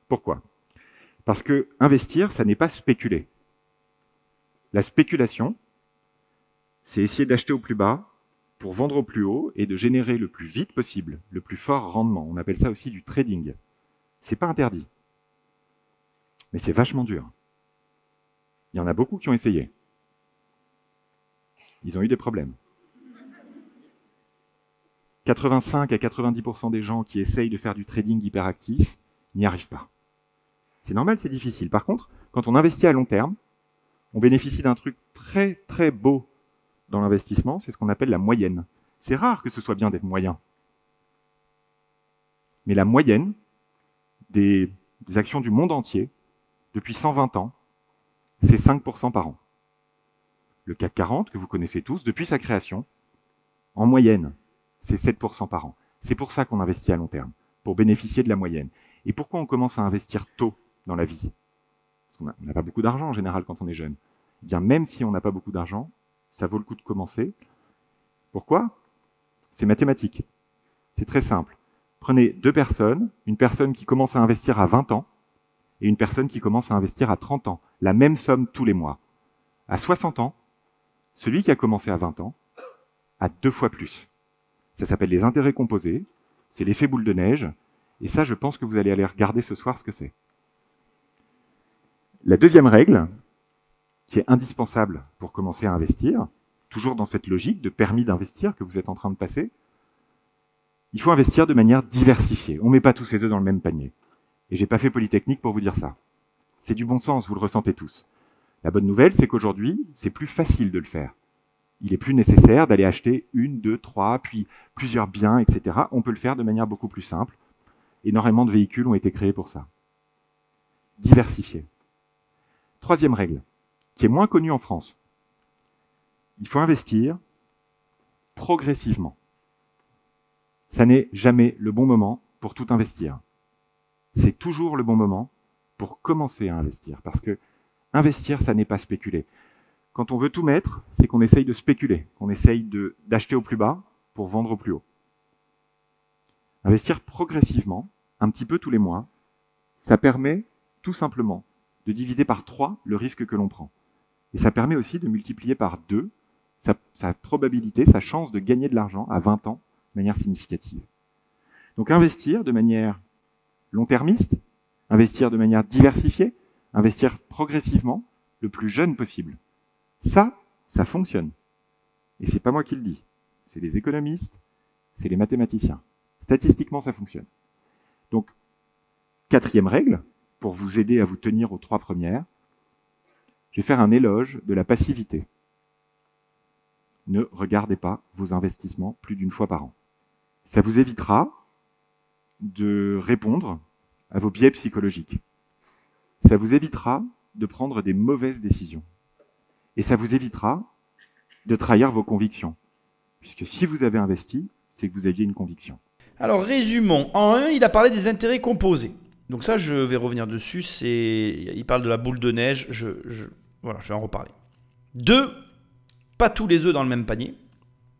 Pourquoi ? Parce que investir, ça n'est pas spéculer. La spéculation, c'est essayer d'acheter au plus bas pour vendre au plus haut et de générer le plus vite possible, le plus fort rendement. On appelle ça aussi du trading. C'est pas interdit, mais c'est vachement dur. Il y en a beaucoup qui ont essayé. Ils ont eu des problèmes. 85 à 90% des gens qui essayent de faire du trading hyperactif n'y arrivent pas. C'est normal, c'est difficile. Par contre, quand on investit à long terme, on bénéficie d'un truc très très beau dans l'investissement, c'est ce qu'on appelle la moyenne. C'est rare que ce soit bien d'être moyen. Mais la moyenne des actions du monde entier, depuis 120 ans, c'est 5% par an. Le CAC 40, que vous connaissez tous, depuis sa création, en moyenne, c'est 7% par an. C'est pour ça qu'on investit à long terme, pour bénéficier de la moyenne. Et pourquoi on commence à investir tôt dans la vie ? Parce qu'on n'a pas beaucoup d'argent en général quand on est jeune. Eh bien, même si on n'a pas beaucoup d'argent, ça vaut le coup de commencer. Pourquoi ? C'est mathématique. C'est très simple. Prenez 2 personnes, une personne qui commence à investir à 20 ans et une personne qui commence à investir à 30 ans. La même somme tous les mois. À 60 ans, celui qui a commencé à 20 ans a 2 fois plus. Ça s'appelle les intérêts composés, c'est l'effet boule de neige, et ça, je pense que vous allez aller regarder ce soir ce que c'est. La deuxième règle, qui est indispensable pour commencer à investir, toujours dans cette logique de permis d'investir que vous êtes en train de passer, il faut investir de manière diversifiée. On ne met pas tous ses œufs dans le même panier. Et j'ai pas fait Polytechnique pour vous dire ça. C'est du bon sens, vous le ressentez tous. La bonne nouvelle, c'est qu'aujourd'hui, c'est plus facile de le faire. Il est plus nécessaire d'aller acheter 1, 2, 3, puis plusieurs biens, etc. On peut le faire de manière beaucoup plus simple. Énormément de véhicules ont été créés pour ça. Diversifier. Troisième règle, qui est moins connue en France. Il faut investir progressivement. Ça n'est jamais le bon moment pour tout investir. C'est toujours le bon moment pour commencer à investir. Parce que investir, ça n'est pas spéculer. Quand on veut tout mettre, c'est qu'on essaye de spéculer, qu'on essaye d'acheter au plus bas pour vendre au plus haut. Investir progressivement, un petit peu tous les mois, ça permet tout simplement de diviser par 3 le risque que l'on prend. Et ça permet aussi de multiplier par 2 sa probabilité, sa chance de gagner de l'argent à 20 ans de manière significative. Donc investir de manière long-termiste, investir de manière diversifiée, investir progressivement, le plus jeune possible. Ça fonctionne. Et c'est pas moi qui le dis. C'est les économistes, c'est les mathématiciens. Statistiquement, ça fonctionne. Donc, 4e règle, pour vous aider à vous tenir aux 3 premières, je vais faire un éloge de la passivité. Ne regardez pas vos investissements plus d'une fois par an. Ça vous évitera de répondre à vos biais psychologiques. Ça vous évitera de prendre des mauvaises décisions. Et ça vous évitera de trahir vos convictions. Puisque si vous avez investi, c'est que vous aviez une conviction. Alors résumons. En 1, il a parlé des intérêts composés. Donc ça, je vais revenir dessus. Il parle de la boule de neige. Voilà, je vais en reparler. 2, pas tous les œufs dans le même panier.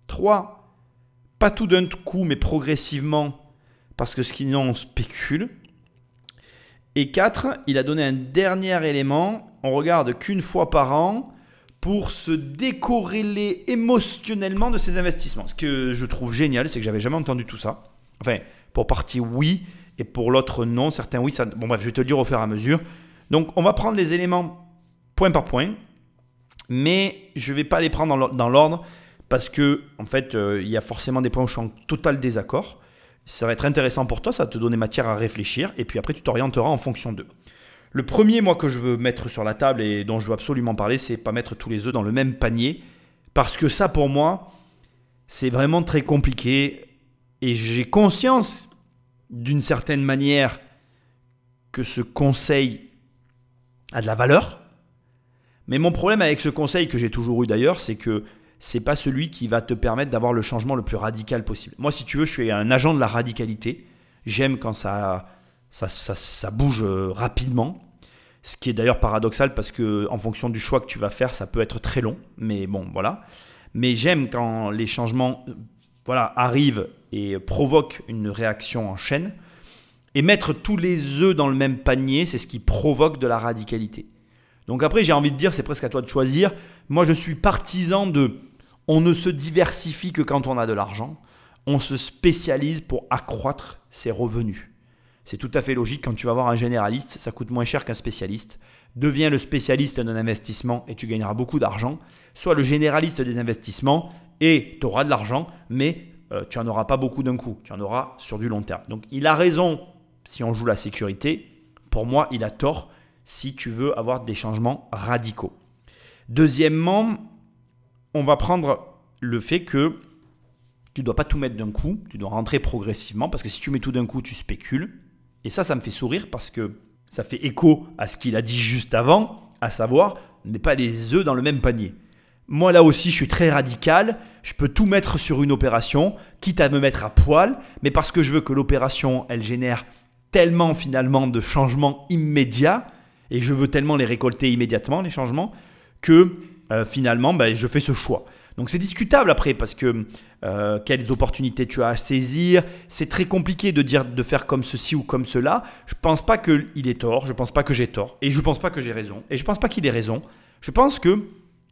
3, pas tout d'un coup, mais progressivement, parce que sinon on spécule. Et 4, il a donné un dernier élément. On regarde qu'une fois par an pour se décorréler émotionnellement de ses investissements. Ce que je trouve génial, c'est que j'avais jamais entendu tout ça. Enfin, pour partie oui, et pour l'autre non. Certains oui, ça... Bon bref, je vais te le dire au fur et à mesure. Donc, on va prendre les éléments point par point, mais je ne vais pas les prendre dans l'ordre parce que, en fait, il y a forcément des points où je suis en total désaccord. Ça va être intéressant pour toi, ça va te donner matière à réfléchir, et puis après, tu t'orienteras en fonction d'eux. Le premier, moi, que je veux mettre sur la table et dont je veux absolument parler, c'est pas mettre tous les œufs dans le même panier. Parce que ça, pour moi, c'est vraiment très compliqué. Et j'ai conscience, d'une certaine manière, que ce conseil a de la valeur. Mais mon problème avec ce conseil, que j'ai toujours eu d'ailleurs, c'est que c'est pas celui qui va te permettre d'avoir le changement le plus radical possible. Moi, si tu veux, je suis un agent de la radicalité. J'aime quand ça bouge rapidement, ce qui est d'ailleurs paradoxal parce que en fonction du choix que tu vas faire, ça peut être très long, mais bon, voilà. Mais j'aime quand les changements arrivent et provoquent une réaction en chaîne. Et mettre tous les œufs dans le même panier, c'est ce qui provoque de la radicalité. Donc après, j'ai envie de dire, c'est presque à toi de choisir. Moi, je suis partisan de « on ne se diversifie que quand on a de l'argent, on se spécialise pour accroître ses revenus ». C'est tout à fait logique. Quand tu vas voir un généraliste, ça coûte moins cher qu'un spécialiste. Deviens le spécialiste d'un investissement et tu gagneras beaucoup d'argent. Sois le généraliste des investissements et tu auras de l'argent, mais tu n'en auras pas beaucoup d'un coup. Tu en auras sur du long terme. Donc il a raison si on joue la sécurité. Pour moi, il a tort si tu veux avoir des changements radicaux. Deuxièmement, on va prendre le fait que tu ne dois pas tout mettre d'un coup. Tu dois rentrer progressivement parce que si tu mets tout d'un coup, tu spécules. Et ça me fait sourire parce que ça fait écho à ce qu'il a dit juste avant, à savoir, ne mets pas les œufs dans le même panier. Moi, là aussi, je suis très radical. Je peux tout mettre sur une opération, quitte à me mettre à poil, mais parce que je veux que l'opération, elle génère tellement finalement de changements immédiats, et je veux tellement les récolter immédiatement, les changements, que finalement, je fais ce choix. Donc c'est discutable après parce que quelles opportunités tu as à saisir. C'est très compliqué de faire comme ceci ou comme cela. Je ne pense pas qu'il ait tort, je ne pense pas que j'ai tort et je ne pense pas que j'ai raison et je ne pense pas qu'il ait raison. Je pense que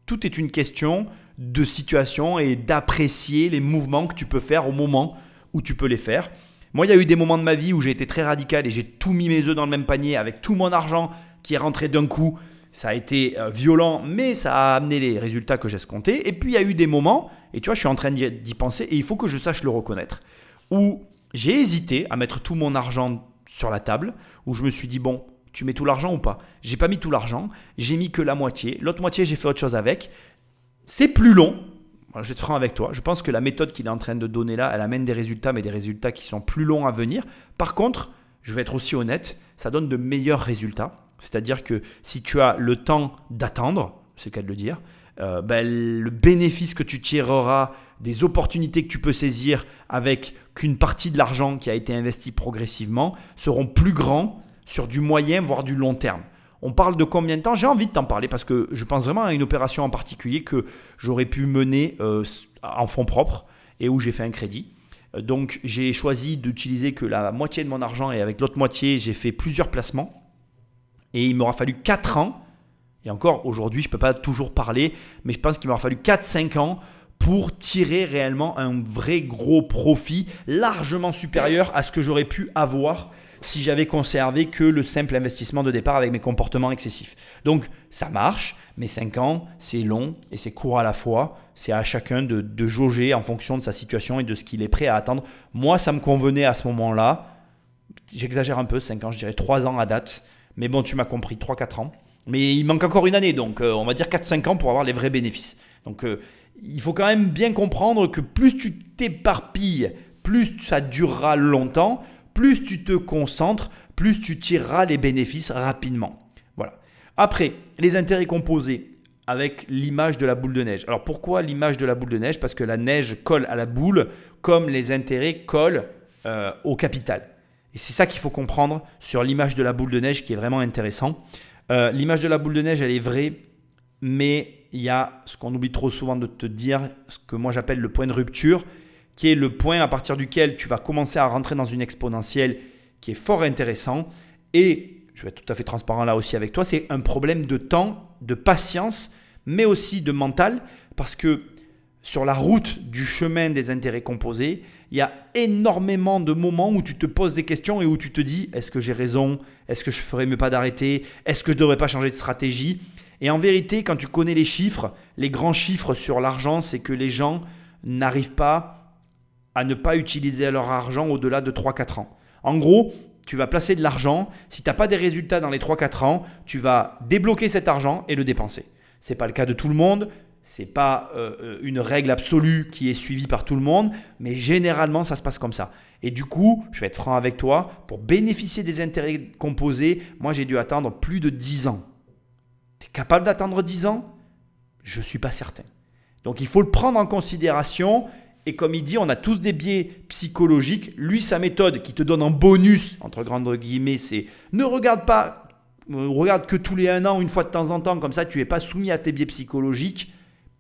tout est une question de situation et d'apprécier les mouvements que tu peux faire au moment où tu peux les faire. Moi, il y a eu des moments de ma vie où j'ai été très radical et j'ai tout mis mes œufs dans le même panier avec tout mon argent qui est rentré d'un coup. Ça a été violent, mais ça a amené les résultats que j'escomptais. Et puis, il y a eu des moments, et tu vois, je suis en train d'y penser, et il faut que je sache le reconnaître, où j'ai hésité à mettre tout mon argent sur la table, où je me suis dit, bon, tu mets tout l'argent ou pas? J'ai pas mis tout l'argent, j'ai mis que la moitié. L'autre moitié, j'ai fait autre chose avec. C'est plus long. Je vais être franc avec toi. Je pense que la méthode qu'il est en train de donner là, elle amène des résultats, mais des résultats qui sont plus longs à venir. Par contre, je vais être aussi honnête, ça donne de meilleurs résultats. C'est-à-dire que si tu as le temps d'attendre, c'est le cas de le dire, le bénéfice que tu tireras des opportunités que tu peux saisir avec qu'une partie de l'argent qui a été investi progressivement seront plus grands sur du moyen voire du long terme. On parle de combien de temps? J'ai envie de t'en parler parce que je pense vraiment à une opération en particulier que j'aurais pu mener en fonds propres et où j'ai fait un crédit. Donc j'ai choisi d'utiliser que la moitié de mon argent et avec l'autre moitié j'ai fait plusieurs placements. Et il m'aura fallu 4 ans, et encore aujourd'hui je ne peux pas toujours parler, mais je pense qu'il m'aura fallu 4-5 ans pour tirer réellement un vrai gros profit largement supérieur à ce que j'aurais pu avoir si j'avais conservé que le simple investissement de départ avec mes comportements excessifs. Donc ça marche, mais 5 ans c'est long et c'est court à la fois. C'est à chacun de jauger en fonction de sa situation et de ce qu'il est prêt à attendre. Moi ça me convenait à ce moment-là, j'exagère un peu, 5 ans, je dirais 3 ans à date. Mais bon, tu m'as compris, 3-4 ans. Mais il manque encore une année, donc on va dire 4-5 ans pour avoir les vrais bénéfices. Donc il faut quand même bien comprendre que plus tu t'éparpilles, plus ça durera longtemps, plus tu te concentres, plus tu tireras les bénéfices rapidement. Voilà. Après, les intérêts composés avec l'image de la boule de neige. Alors pourquoi l'image de la boule de neige? Parce que la neige colle à la boule comme les intérêts collent au capital. Et c'est ça qu'il faut comprendre sur l'image de la boule de neige qui est vraiment intéressant. L'image de la boule de neige, elle est vraie, mais il y a ce qu'on oublie trop souvent de te dire, ce que moi j'appelle le point de rupture, qui est le point à partir duquel tu vas commencer à rentrer dans une exponentielle qui est fort intéressant. Et je vais être tout à fait transparent là aussi avec toi, c'est un problème de temps, de patience, mais aussi de mental, parce que sur la route du chemin des intérêts composés, il y a énormément de moments où tu te poses des questions et où tu te dis, est-ce que j'ai raison? Est-ce que je ferais mieux pas d'arrêter? Est-ce que je ne devrais pas changer de stratégie? Et en vérité, quand tu connais les chiffres, les grands chiffres sur l'argent, c'est que les gens n'arrivent pas à ne pas utiliser leur argent au-delà de 3-4 ans. En gros, tu vas placer de l'argent. Si tu n'as pas des résultats dans les 3-4 ans, tu vas débloquer cet argent et le dépenser. Ce n'est pas le cas de tout le monde. Ce n'est pas une règle absolue qui est suivie par tout le monde, mais généralement, ça se passe comme ça. Et du coup, je vais être franc avec toi, pour bénéficier des intérêts composés, moi, j'ai dû attendre plus de 10 ans. Tu es capable d'attendre 10 ans? Je ne suis pas certain. Donc, il faut le prendre en considération. Et comme il dit, on a tous des biais psychologiques. Lui, sa méthode qui te donne en bonus, entre grandes guillemets, c'est ne regarde pas, regarde que tous les 1 an, une fois de temps en temps, comme ça, tu n'es pas soumis à tes biais psychologiques.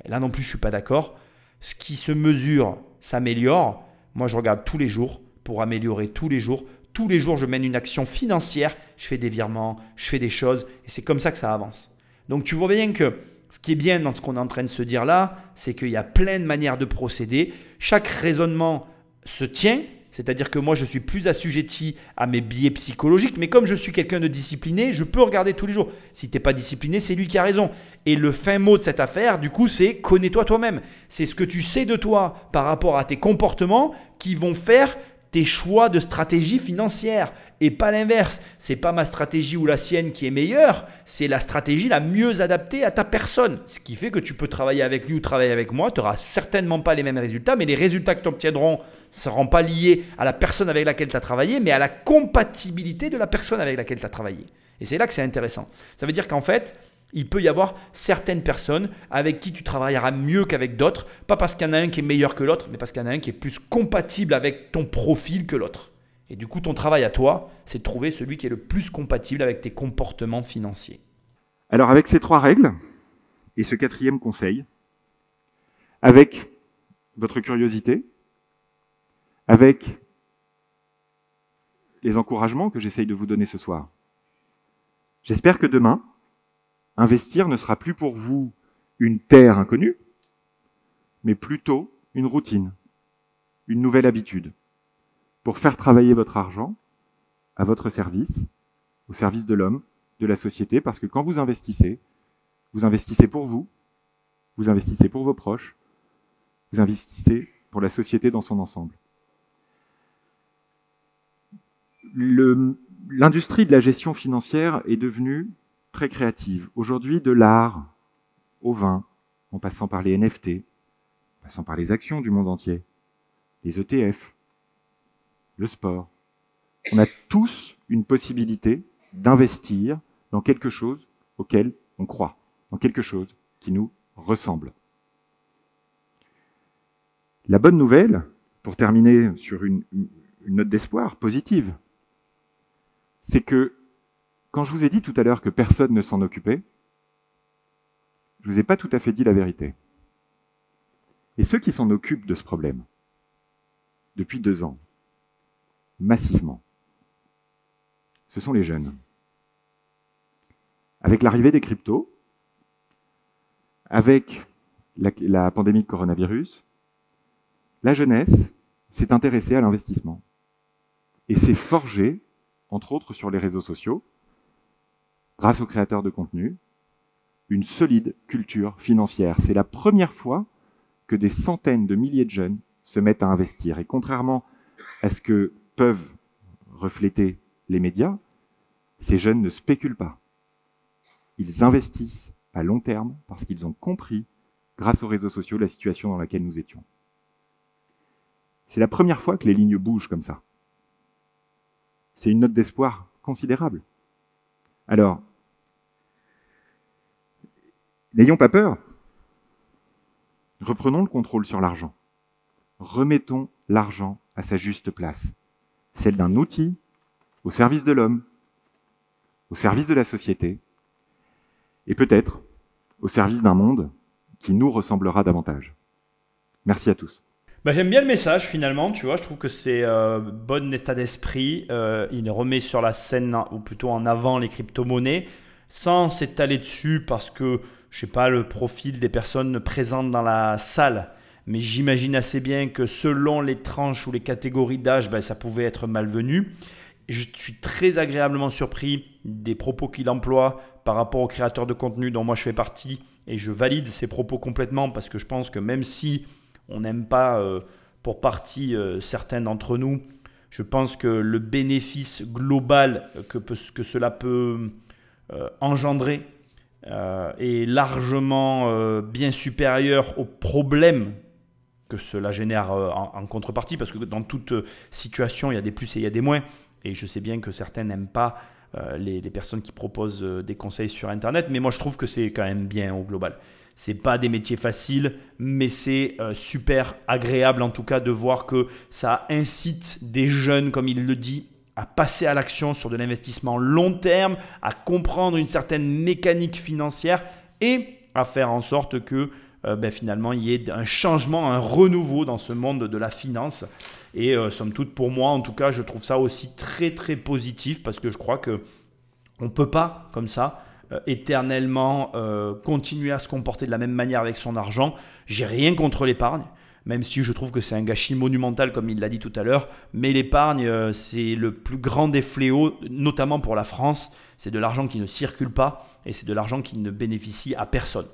Et là non plus, je ne suis pas d'accord. Ce qui se mesure s'améliore. Moi, je regarde tous les jours pour améliorer tous les jours. Tous les jours, je mène une action financière. Je fais des virements, je fais des choses. Et c'est comme ça que ça avance. Donc, tu vois bien que ce qui est bien dans ce qu'on est en train de se dire là, c'est qu'il y a plein de manières de procéder. Chaque raisonnement se tient. C'est-à-dire que moi, je suis plus assujetti à mes biais psychologiques. Mais comme je suis quelqu'un de discipliné, je peux regarder tous les jours. Si tu n'es pas discipliné, c'est lui qui a raison. Et le fin mot de cette affaire, du coup, c'est connais-toi toi-même. C'est ce que tu sais de toi par rapport à tes comportements qui vont faire tes choix de stratégie financière. Et pas l'inverse. Ce n'est pas ma stratégie ou la sienne qui est meilleure. C'est la stratégie la mieux adaptée à ta personne. Ce qui fait que tu peux travailler avec lui ou travailler avec moi. Tu n'auras certainement pas les mêmes résultats. Mais les résultats que tu obtiendront ne seront pas liés à la personne avec laquelle tu as travaillé, mais à la compatibilité de la personne avec laquelle tu as travaillé. Et c'est là que c'est intéressant. Ça veut dire qu'en fait, il peut y avoir certaines personnes avec qui tu travailleras mieux qu'avec d'autres. Pas parce qu'il y en a un qui est meilleur que l'autre, mais parce qu'il y en a un qui est plus compatible avec ton profil que l'autre. Et du coup, ton travail à toi, c'est de trouver celui qui est le plus compatible avec tes comportements financiers. Alors avec ces 3 règles et ce 4e conseil, avec votre curiosité, avec les encouragements que j'essaye de vous donner ce soir, j'espère que demain, investir ne sera plus pour vous une terre inconnue, mais plutôt une routine, une nouvelle habitude, pour faire travailler votre argent à votre service, au service de l'homme, de la société, parce que quand vous investissez pour vous investissez pour vos proches, vous investissez pour la société dans son ensemble. L'industrie de la gestion financière est devenue très créative. Aujourd'hui, de l'art au vin, en passant par les NFT, en passant par les actions du monde entier, les ETF, le sport. On a tous une possibilité d'investir dans quelque chose auquel on croit, dans quelque chose qui nous ressemble. La bonne nouvelle, pour terminer sur une note d'espoir positive, c'est que quand je vous ai dit tout à l'heure que personne ne s'en occupait, je ne vous ai pas tout à fait dit la vérité. Et ceux qui s'en occupent de ce problème, depuis 2 ans, massivement, ce sont les jeunes. Avec l'arrivée des cryptos, avec la pandémie de coronavirus, la jeunesse s'est intéressée à l'investissement et s'est forgée, entre autres sur les réseaux sociaux, grâce aux créateurs de contenu, une solide culture financière. C'est la première fois que des centaines de milliers de jeunes se mettent à investir. Et contrairement à ce que peuvent refléter les médias, ces jeunes ne spéculent pas. Ils investissent à long terme parce qu'ils ont compris, grâce aux réseaux sociaux, la situation dans laquelle nous étions. C'est la première fois que les lignes bougent comme ça. C'est une note d'espoir considérable. Alors, n'ayons pas peur. Reprenons le contrôle sur l'argent. Remettons l'argent à sa juste place, celle d'un outil au service de l'homme, au service de la société, et peut-être au service d'un monde qui nous ressemblera davantage. Merci à tous. J'aime bien le message finalement, tu vois, je trouve que c'est bon état d'esprit. Il remet sur la scène, ou plutôt en avant, les crypto-monnaies. sans s'étaler dessus parce que je ne sais pas le profil des personnes présentes dans la salle. Mais j'imagine assez bien que selon les tranches ou les catégories d'âge, ça pouvait être malvenu. Et je suis très agréablement surpris des propos qu'il emploie par rapport aux créateurs de contenu dont moi je fais partie. Et je valide ces propos complètement parce que je pense que même si on n'aime pas pour partie certains d'entre nous, je pense que le bénéfice global que cela peut engendrer est largement bien supérieur aux problèmes que cela génère en contrepartie, parce que dans toute situation, il y a des plus et il y a des moins. Et je sais bien que certains n'aiment pas les personnes qui proposent des conseils sur Internet, mais moi je trouve que c'est quand même bien au global. Ce n'est pas des métiers faciles, mais c'est super agréable en tout cas de voir que ça incite des jeunes, comme il le dit, à passer à l'action sur de l'investissement long terme, à comprendre une certaine mécanique financière et à faire en sorte que finalement il y ait un changement, un renouveau dans ce monde de la finance. Et somme toute, pour moi en tout cas, je trouve ça aussi très très positif parce que je crois qu'on ne peut pas comme ça éternellement continuer à se comporter de la même manière avec son argent. J'ai rien contre l'épargne, même si je trouve que c'est un gâchis monumental comme il l'a dit tout à l'heure. Mais l'épargne, c'est le plus grand des fléaux, notamment pour la France. C'est de l'argent qui ne circule pas et c'est de l'argent qui ne bénéficie à personne.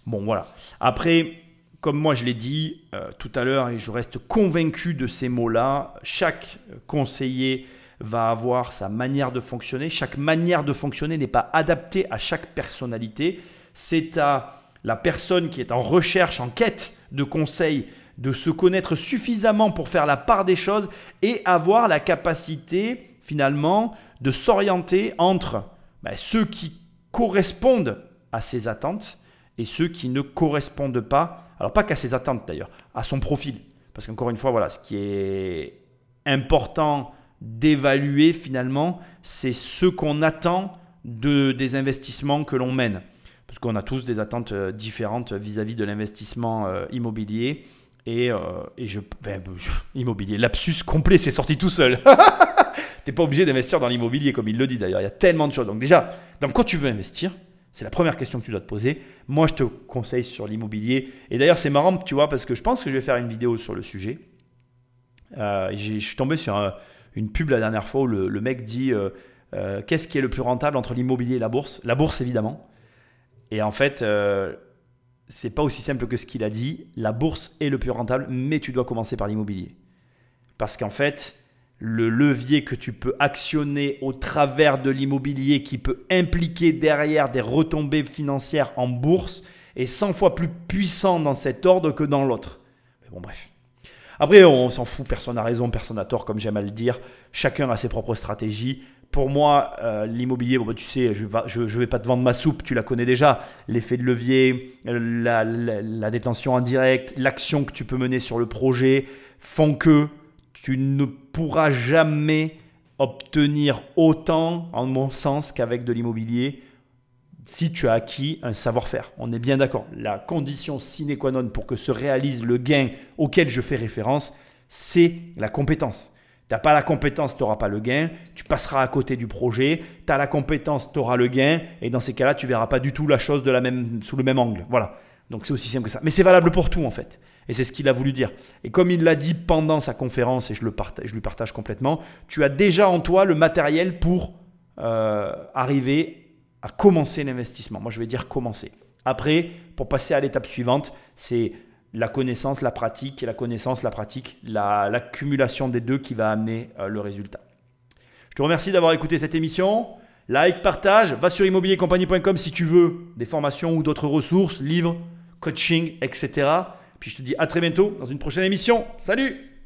Bon, voilà. Après, comme moi je l'ai dit tout à l'heure et je reste convaincu de ces mots-là, chaque conseiller va avoir sa manière de fonctionner. Chaque manière de fonctionner n'est pas adaptée à chaque personnalité. C'est à la personne qui est en recherche, en quête de conseils, de se connaître suffisamment pour faire la part des choses et avoir la capacité finalement de s'orienter entre ceux qui correspondent à ses attentes et ceux qui ne correspondent pas, alors pas qu'à ses attentes d'ailleurs, à son profil. Parce qu'encore une fois, voilà, ce qui est important d'évaluer finalement, c'est ce qu'on attend des investissements que l'on mène. Parce qu'on a tous des attentes différentes vis-à-vis de l'investissement immobilier. Immobilier, lapsus complet, c'est sorti tout seul. Tu n'es pas obligé d'investir dans l'immobilier comme il le dit d'ailleurs, il y a tellement de choses. Donc déjà, quand tu veux investir, c'est la première question que tu dois te poser. Moi, je te conseille sur l'immobilier. Et d'ailleurs, c'est marrant, tu vois, parce que je pense que je vais faire une vidéo sur le sujet. Je suis tombé sur une pub la dernière fois où le mec dit qu'est-ce qui est le plus rentable entre l'immobilier et la bourse? La bourse, évidemment. Et en fait, c'est pas aussi simple que ce qu'il a dit. La bourse est le plus rentable, mais tu dois commencer par l'immobilier. Parce qu'en fait, le levier que tu peux actionner au travers de l'immobilier qui peut impliquer derrière des retombées financières en bourse est 100 fois plus puissant dans cet ordre que dans l'autre. Mais bon, bref. Après, on s'en fout, personne n'a raison, personne n'a tort, comme j'aime à le dire. Chacun a ses propres stratégies. Pour moi, l'immobilier, tu sais, je vais pas te vendre ma soupe, tu la connais déjà. L'effet de levier, la détention indirecte, l'action que tu peux mener sur le projet font que tu ne pourras jamais obtenir autant, en mon sens, qu'avec de l'immobilier si tu as acquis un savoir-faire. On est bien d'accord. La condition sine qua non pour que se réalise le gain auquel je fais référence, c'est la compétence. Tu n'as pas la compétence, tu n'auras pas le gain. Tu passeras à côté du projet. Tu as la compétence, tu auras le gain. Et dans ces cas-là, tu ne verras pas du tout la chose sous le même angle. Voilà. Donc, c'est aussi simple que ça. Mais c'est valable pour tout, en fait. Et c'est ce qu'il a voulu dire. Et comme il l'a dit pendant sa conférence, et je lui partage complètement, tu as déjà en toi le matériel pour arriver à commencer l'investissement. Moi, je vais dire commencer. Après, pour passer à l'étape suivante, c'est la connaissance, la pratique, et la connaissance, la pratique, l'accumulation des deux qui va amener le résultat. Je te remercie d'avoir écouté cette émission. Like, partage, va sur immobiliercompagnie.com si tu veux des formations ou d'autres ressources, livres, coaching, etc. Puis je te dis à très bientôt dans une prochaine émission. Salut!